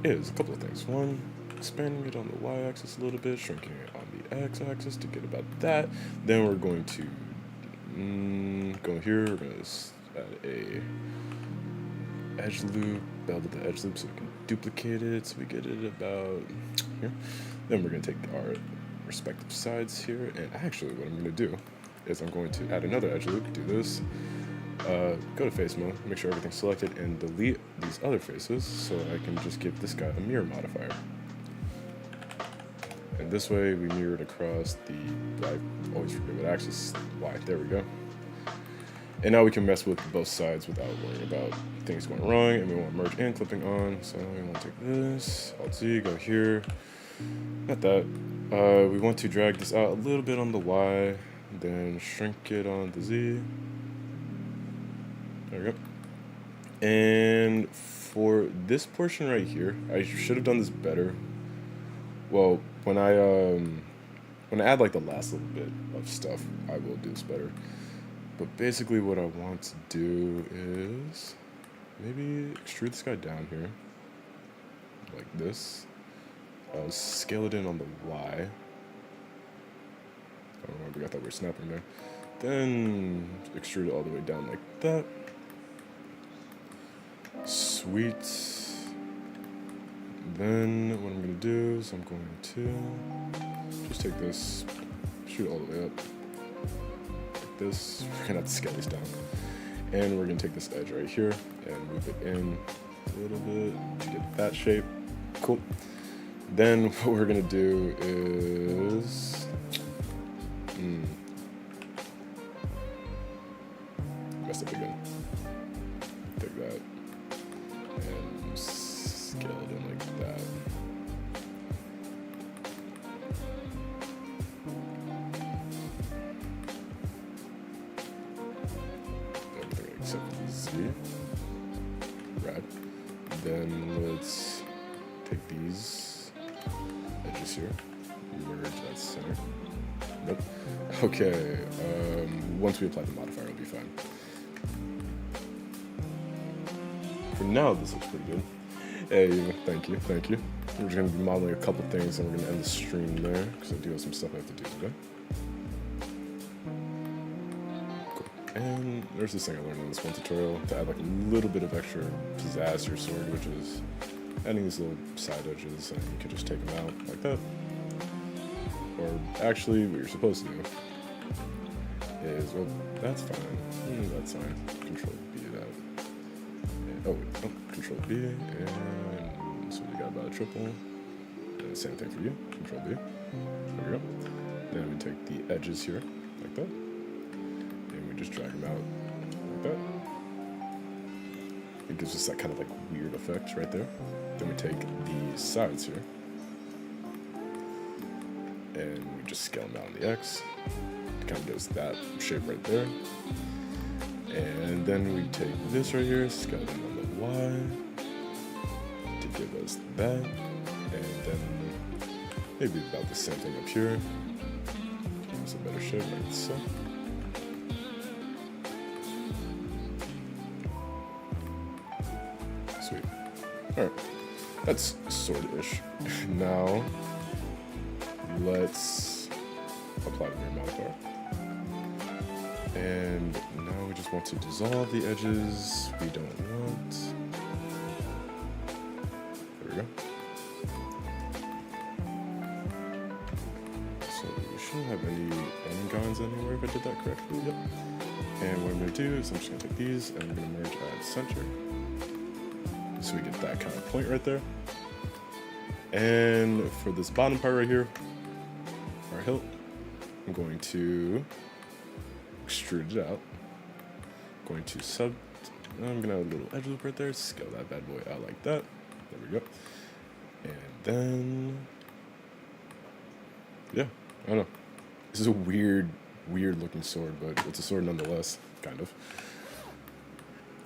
is a couple of things. One, expanding it on the y-axis a little bit, shrinking it on the x-axis to get about that. Then we're going to go here. We're going to add a edge loop, belt the edge loop so we can duplicate it, so we get it about here. Then we're going to take our respective sides here, and actually what I'm going to do is I'm going to add another edge loop, do this. Go to face mode, make sure everything's selected, and delete these other faces so I can just give this guy a mirror modifier. And this way we mirror it across the, I always forget what axis, Y, there we go. And now we can mess with both sides without worrying about things going wrong, and we want merge and clipping on, so we want to take this, Alt-Z, go here, not that. We want to drag this out a little bit on the Y, then shrink it on the Z. There we go. And for this portion right here, I should have done this better. Well, when I add like the last little bit of stuff, I will do this better. But basically what I want to do is maybe extrude this guy down here, like this. Scale it in on the Y. I don't know why we got that weird snapping there. Then extrude it all the way down like that. Sweet. Then what I'm going to do is I'm going to just take this, shoot it all the way up. Like this. We're going to have to scale these down. And we're going to take this edge right here and move it in a little bit to get that shape. Cool. Then what we're going to do is... messed up again. Take that. And scale it in like that. Everything except for the Z. Rad. Then let's take these edges here. Merge that center. Nope. Okay. Once we apply the modifier, it'll be fine. For now, this looks pretty good. Hey, thank you. We're just going to be modeling a couple things, and we're going to end the stream there, because I do have some stuff I have to do today. Cool. And there's this thing I learned in this one tutorial, to add like a little bit of extra pizzazz to your sword, which is adding these little side edges, and you can just take them out like that. Or actually, what you're supposed to do is, well, that's fine. That's fine. Control B that. And, Control B, and so we got about a triple. And same thing for you. Control B. There we go. Then we take the edges here, like that. And we just drag them out like that. It gives us that kind of like weird effect right there. Then we take the sides here. And we just scale them out on the X. It kind of gives that shape right there. And then we take this right here, scale it on the Y to give us that. And then maybe about the same thing up here. Give us a better shape like so. Sweet. Alright. That's sort-ish. Now, let's apply the mirror modifier. And now we just want to dissolve the edges we don't want. There we go. So we shouldn't have any end guns anywhere if I did that correctly. Yep. And what I'm going to do is I'm just going to take these and I'm going to merge at center. So we get that kind of point right there. And for this bottom part right here, our hilt, I'm going to extrude it out. I'm going to I'm going to have a little edge loop right there. Scale that bad boy out like that. There we go. And then, yeah, I don't know. This is a weird looking sword, but it's a sword nonetheless, kind of.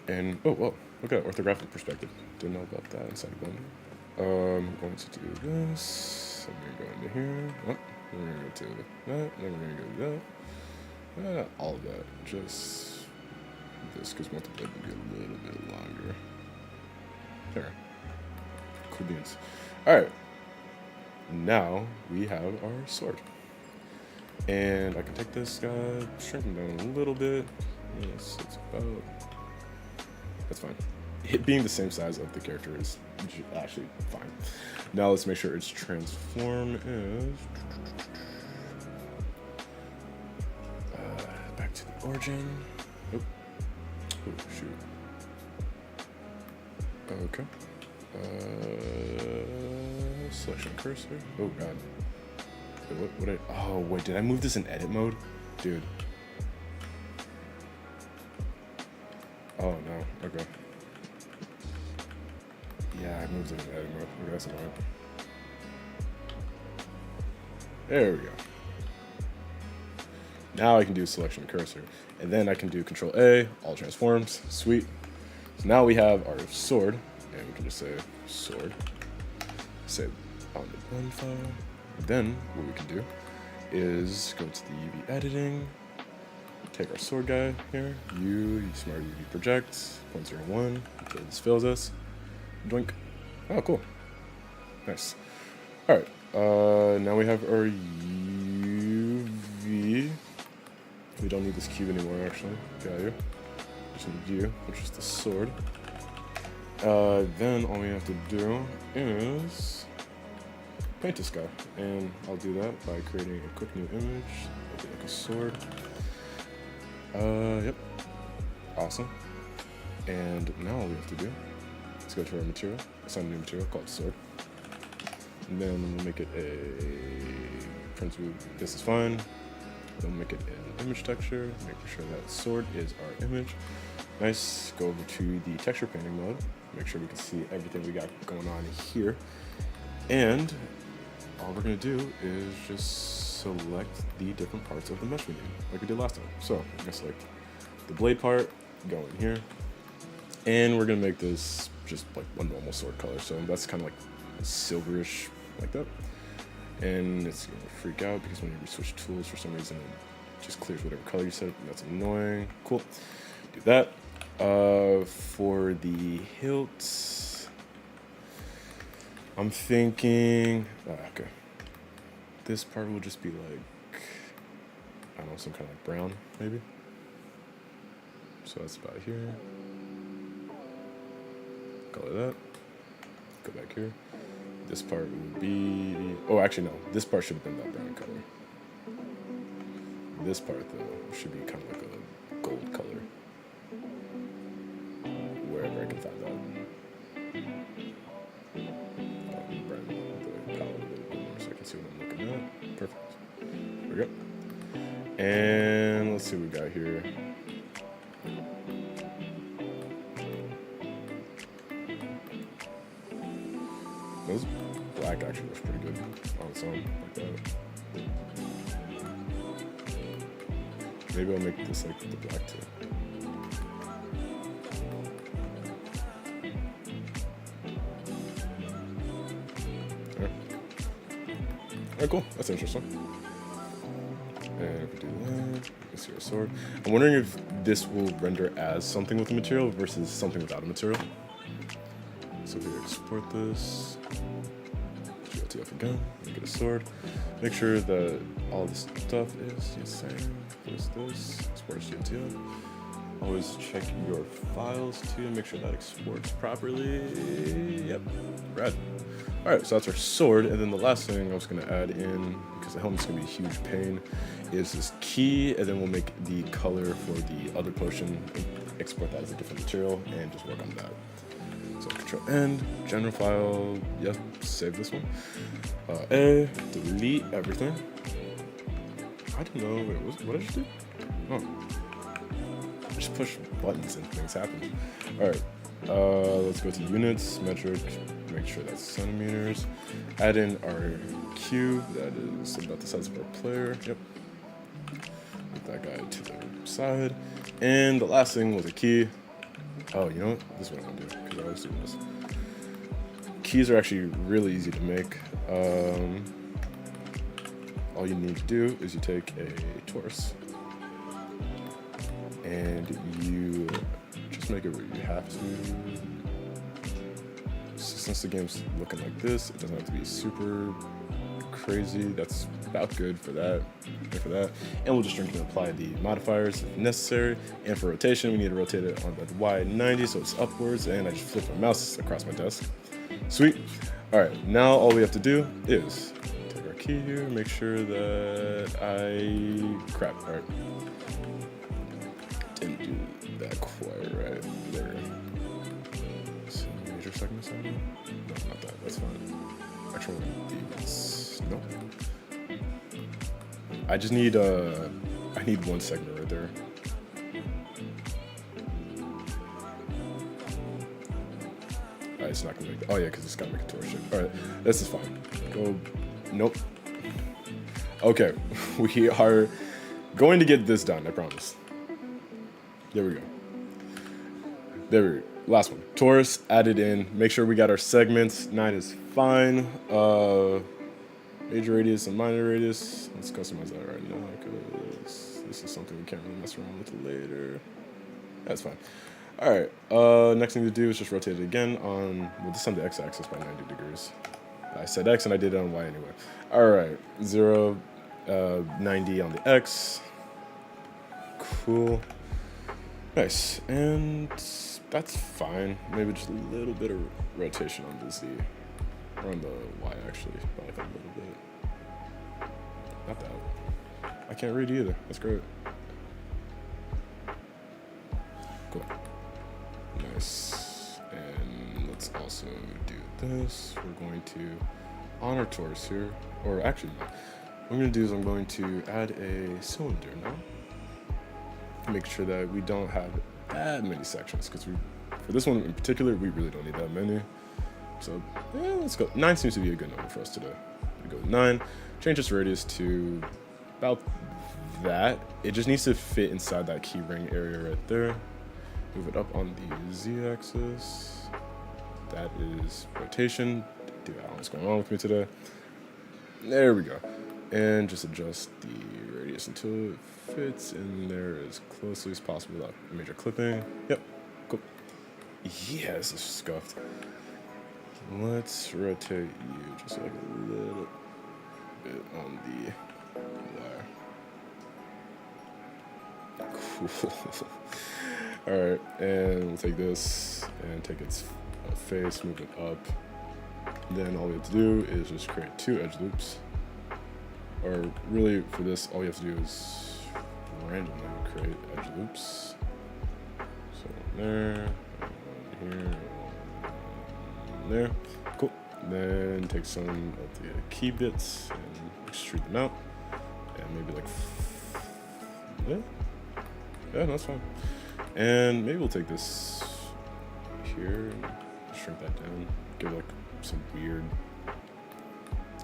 And, oh, whoa, look at orthographic perspective. Didn't know about that inside of Blender. I'm going to do this. I'm going to go into here. Oh, we're going to go to that. Then we're going to go to that. Not all of that. Just this, because we want the blade to be a little bit longer. There. Cool beans. Alright. Now we have our sword. And I can take this guy, shrink him down a little bit. Yes, it's about... That's fine. It being the same size of the character is actually fine. Now let's make sure its transform is... back to the origin. Oh, shoot. Okay. Selection cursor. Oh god. Wait, oh wait, did I move this in edit mode? Dude. Oh no, okay. Yeah, I moved it in edit mode. Okay, that's annoying. There we go. Now I can do selection cursor. And then I can do Control A, all transforms. Sweet. So now we have our sword. And we can just say sword. Save on the blend file. Then what we can do is go to the UV editing. Take our sword guy here. Use smart UV project 0.01 until this fails us. Doink. Oh, cool. Nice. All right. Now we have our UV. We don't need this cube anymore, actually. Got you. Just need U, which is the sword. Then all we have to do is paint this guy, and I'll do that by creating a quick new image. I'll do like a sword. Yep. Awesome. And now all we have to do is go to our material, assign a new material called sword. And then we'll make it a print view. This is fine. Then we'll make it an image texture, making sure that sword is our image. Nice. Go over to the texture painting mode. Make sure we can see everything we got going on here. And all we're going to do is just select the different parts of the mesh we need, like we did last time. So I'm going to select the blade part, go in here, and we're going to make this just like one normal sword color. So that's kind of like silverish, like that. And it's going to freak out because whenever you switch tools, for some reason, it just clears whatever color you set. That's annoying. Cool. Do that. For the hilt, I'm thinking, okay, this part will just be like, I don't know, some kind of like brown, maybe. So that's about here. Color that. Go back here. This part will be, oh, actually no, this part should have been that brown color. This part though should be kind of like a gold color. Wherever I can find that. Brighten the palette a little bit more so I can see what I'm looking at. Perfect. There we go. And let's see what we got here. This black actually looks pretty good on its own, like that. Maybe I'll make this like the black too. Alright, cool. That's interesting. And if we do that, you can see our sword. I'm wondering if this will render as something with a material versus something without a material. So if we export this, GLTF again, make it a sword. Make sure that all this stuff is the same. This, export as GLTF. Always check your files too, make sure that exports properly. Yep, rad. Alright, so that's our sword, and then the last thing I was going to add in, because the helmet's going to be a huge pain, is this key, and then we'll make the color for the other potion, export that as a different material, and just work on that. So Control N, general file, yep, save this one. A, delete everything. I don't know, wait, what did I just do? Oh. Just push buttons and things happen. Alright, let's go to units, metric, make sure that's centimeters. Add in our Q, that is about the size of our player, yep. Move that guy to the side. And the last thing was a key. Oh, you know what? This is what I'm gonna do, because I always do this. Keys are actually really easy to make. All you need to do is you take a torus and you just make it where you have to. Since the game's looking like this, it doesn't have to be super crazy. That's about good for that and for that. And we'll just drink and apply the modifiers if necessary. And for rotation, we need to rotate it on the Y90 so it's upwards, and I just flip my mouse across my desk. Sweet. All right, now all we have to do is take our key here, make sure that crap, all right. Didn't do that quite right there. So major segments on there? No, not that, that's fine. Actually, nope. I just need, I need one segment right there. It's not gonna make, oh yeah, because it's gotta make a torsion. All right, this is fine. Go, nope. Okay, we are going to get this done, I promise. There we go. There we go. Last one. Torus added in. Make sure we got our segments. 9 is fine. Major radius and minor radius. Let's customize that right now because this is something we can't really mess around with later. That's fine. All right. Next thing to do is just rotate it again on, well, this time the x-axis by 90 degrees. I said x and I did it on y anyway. All right. 0, 90 on the x. Cool. Nice. And that's fine. Maybe just a little bit of rotation on the z. Or on the y, actually. By like a little bit. Not that. I can't read either. That's great. Cool. Nice. And let's also do this. We're going to, on our torus here, or actually, no. What I'm going to do is I'm going to add a cylinder now. Make sure that we don't have that many sections, because for this one in particular, we really don't need that many. So, yeah, let's go. 9 seems to be a good number for us today. We go with 9. Change its radius to about that. It just needs to fit inside that key ring area right there. Move it up on the z-axis. That is rotation. Dude, I don't know what's going on with me today. There we go. And just adjust the radius until it fits in there as closely as possible without major clipping. Yep, cool. Yes, it's scuffed. Let's rotate you just like a little bit on the wire. Cool. All right, and we'll take this and take its face, move it up. Then all we have to do is just create 2 edge loops. Or really, for this, all you have to do is randomly create edge loops. So there, one here, one there. Cool. Then take some of the key bits and extrude them out. And maybe like, yeah, that's fine. And maybe we'll take this here and shrink that down. Give it like some weird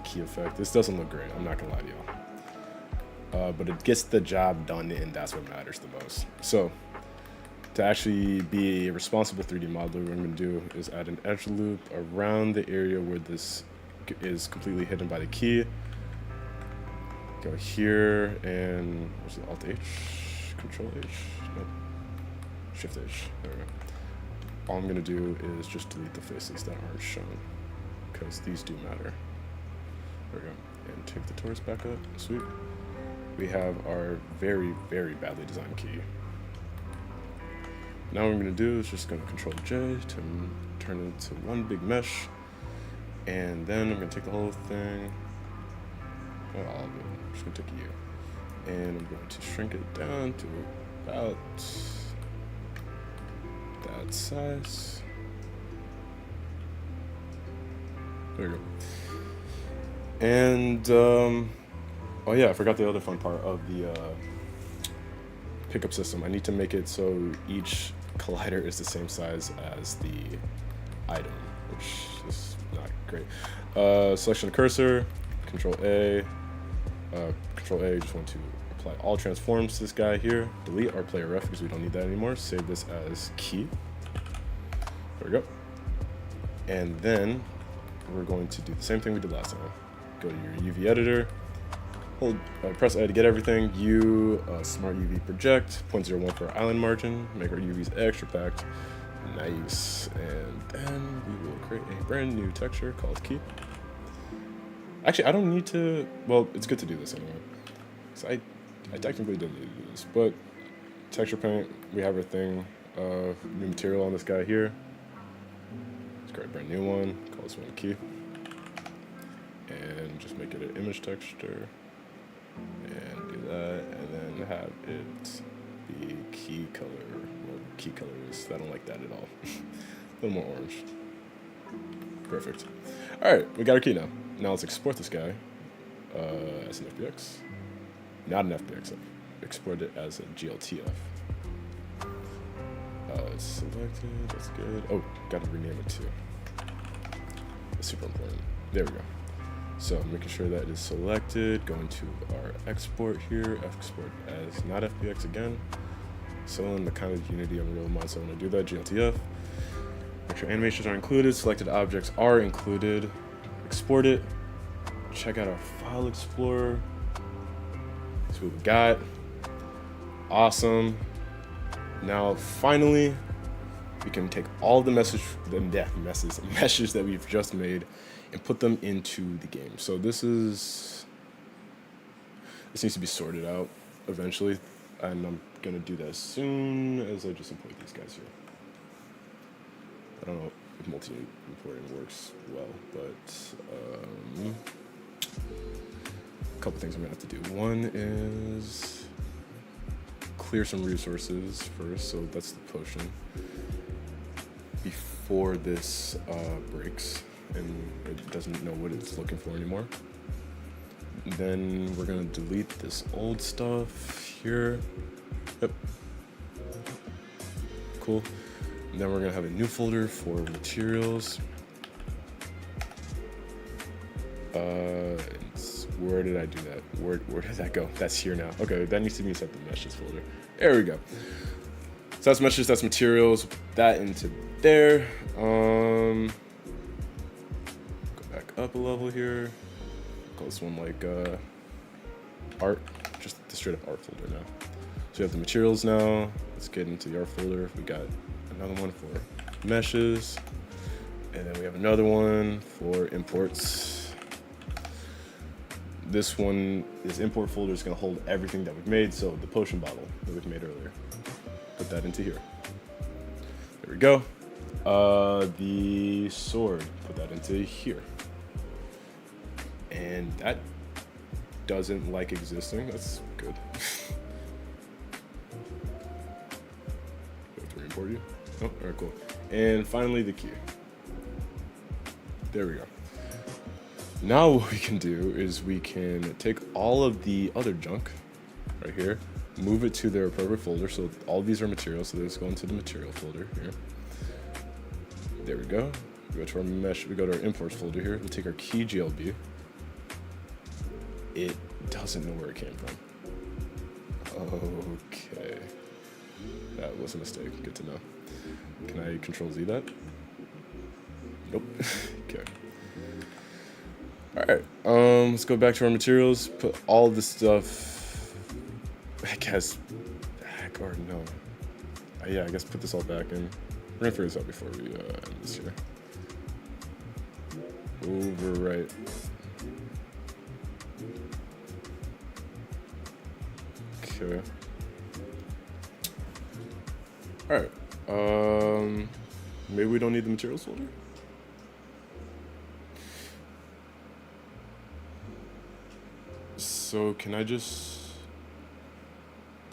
key effect. This doesn't look great, I'm not gonna lie to y'all. But it gets the job done, and that's what matters the most. So to actually be a responsible 3D modeler, what I'm gonna do is add an edge loop around the area where this is completely hidden by the key. Go here and what's it, Alt H? Control H? Nope. Shift H. There we go. All I'm gonna do is just delete the faces that aren't shown, because these do matter. There we go. And take the torus back up. Sweet. We have our very, very badly designed key. Now what I'm going to do is just going to Control J to turn it into one big mesh. And then I'm going to take the whole thing. Not all of it. I'm just going to take a U. And I'm going to shrink it down to about that size. There we go. And oh yeah, I forgot the other fun part of the pickup system. I need to make it so each collider is the same size as the item, which is not great. Selection of cursor, Control A, just want to apply all transforms to this guy here. Delete our player ref because we don't need that anymore. Save this as key. There we go. And then we're going to do the same thing we did last time. Go to your UV editor, hold, press A to get everything. Smart UV project, 0.01 for our island margin. Make our UVs extra packed. Nice. And then we will create a brand new texture called key. Actually, I don't need to, well, it's good to do this anyway. So I technically didn't need to do this, but texture paint, we have our thing, new material on this guy here. Let's create a brand new one, call this one key. And just make it an image texture. And do that, and then have it be key color. Well, key color is, I don't like that at all. A little more orange. Perfect. All right, we got our key now. Now let's export this guy as an FBX. Not an FBX, export it as a GLTF. It's selected, that's good. Oh, gotta rename it too. That's super important. There we go. So making sure that is selected, going to our export here, export as not FBX again. So in the kind of Unity Unreal mod, so I'm gonna do that, GLTF. Make sure animations are included, selected objects are included. Export it, check out our file explorer. See what we got. Awesome. Now finally, we can take all the meshes that we've just made and put them into the game. So this needs to be sorted out eventually, and I'm gonna do that as soon as I just import these guys here. I don't know if multi-importing works well, but a couple things I'm gonna have to do. One is clear some resources first, so that's the potion, before this breaks and it doesn't know what it's looking for anymore. Then we're gonna delete this old stuff here. Yep. Cool. And then we're gonna have a new folder for materials. Where did I do that? Where did that go? That's here now. Okay, that needs to be inside the meshes folder. There we go. So that's meshes, that's materials. Put that into there. Go back up a level here. Call this one like art, just the straight up art folder now. So we have the materials now. Let's get into the art folder. We got another one for meshes, and then we have another one for imports. This one, this import folder is going to hold everything that we've made. So the potion bottle that we've made earlier, put that into here. There we go. The sword, put that into here. And that doesn't like existing. That's good. Do I have to re-import you? Oh, all right, cool. And finally, the key. There we go. Now what we can do is we can take all of the other junk right here, move it to their appropriate folder. So all these are materials, so let's go into the material folder here. There we go. We go to our mesh, we go to our imports folder here. We'll take our key GLB. It doesn't know where it came from. Okay. That was a mistake, good to know. Can I Control Z that? Nope, okay. All right, let's go back to our materials, put all this stuff, I guess, back or no. Yeah, I guess put this all back in. We're gonna figure this out before we end this here. Overwrite. Okay. All right, maybe we don't need the materials folder? So can I just,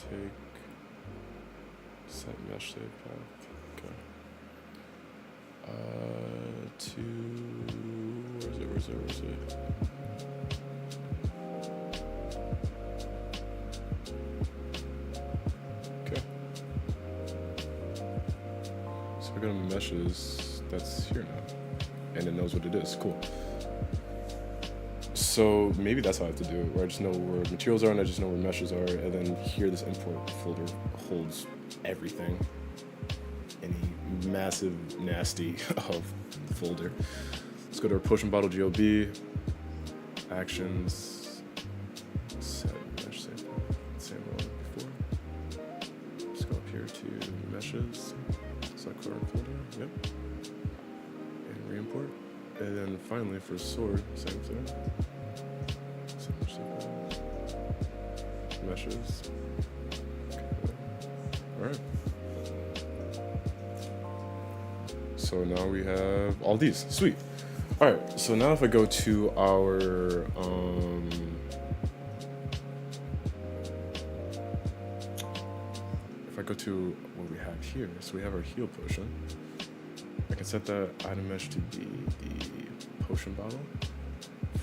take set mesh save path. Okay. To where's it? Okay. So we go to meshes. That's here now, and it knows what it is. Cool. So maybe that's how I have to do it, where I just know where materials are and I just know where meshes are, and then here this import folder holds everything. Any massive nasty of folder. Let's go to our potion bottle GLB, actions, set mesh save, same one before. Let's go up here to meshes, select current folder, yep, and re-import. And then finally for sword, same thing. Meshes. Okay. All right. So now we have all these. Sweet. All right. So now if I go to our if I go to what we have here, so we have our heal potion. I can set that item mesh to be the potion bottle.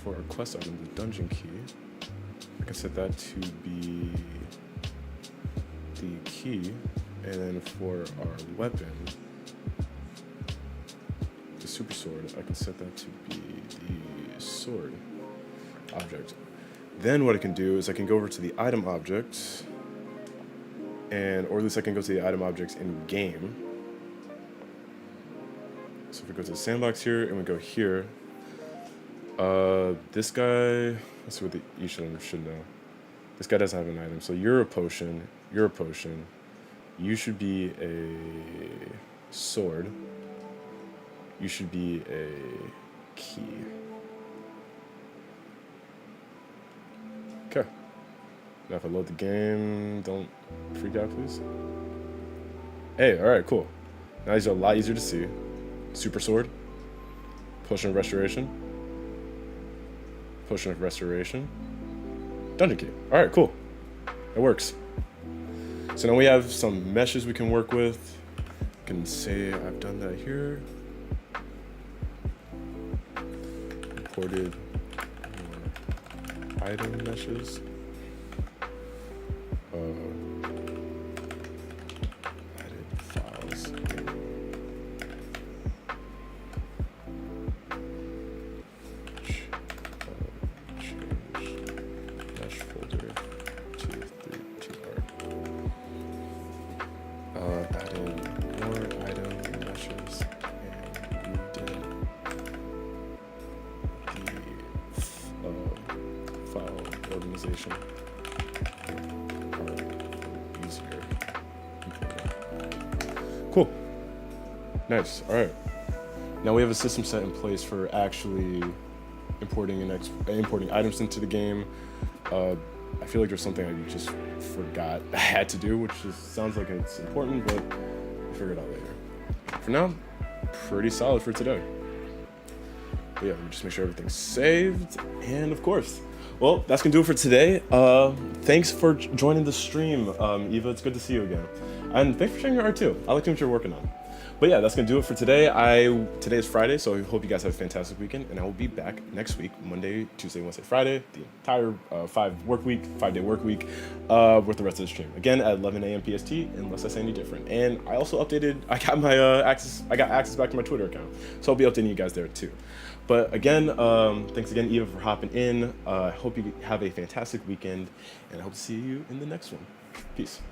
For our quest item, the dungeon key, I can set that to be the key, and then for our weapon, the super sword, I can set that to be the sword object. Then what I can do is I can go over to the item objects, or at least I can go to the item objects in game. So if we go to the sandbox here and we go here, this guy, let's see what each of them should know. This guy doesn't have an item, so you're a potion, you should be a sword, you should be a key. Okay. Now if I load the game, don't freak out, please. Hey, all right, cool. Now these are a lot easier to see. Super sword, potion of restoration, potion of restoration, dungeon key. All right, cool. It works. So now we have some meshes we can work with. I can say I've done that here. Imported more item meshes. Added files. Added more item meshes and moved in the file organization easier. Cool. Nice. All right. Now we have a system set in place for actually importing importing items into the game. I feel like there's something I just forgot I had to do, which just sounds like it's important, but we'll figure it out later. For now, pretty solid for today. But yeah, let me just make sure everything's saved. And of course, well, that's gonna do it for today. Thanks for joining the stream, Eva. It's good to see you again. And thanks for sharing your art too. I like what you're working on. But yeah, that's gonna do it for today. Today is Friday, so I hope you guys have a fantastic weekend, and I will be back next week, Monday, Tuesday, Wednesday, Friday, the entire 5-day work week, with the rest of the stream. Again at 11 a.m. PST, unless I say any different. And I also updated. I got my access back to my Twitter account, so I'll be updating you guys there too. But again, thanks again, Eva, for hopping in. I hope you have a fantastic weekend, and I hope to see you in the next one. Peace.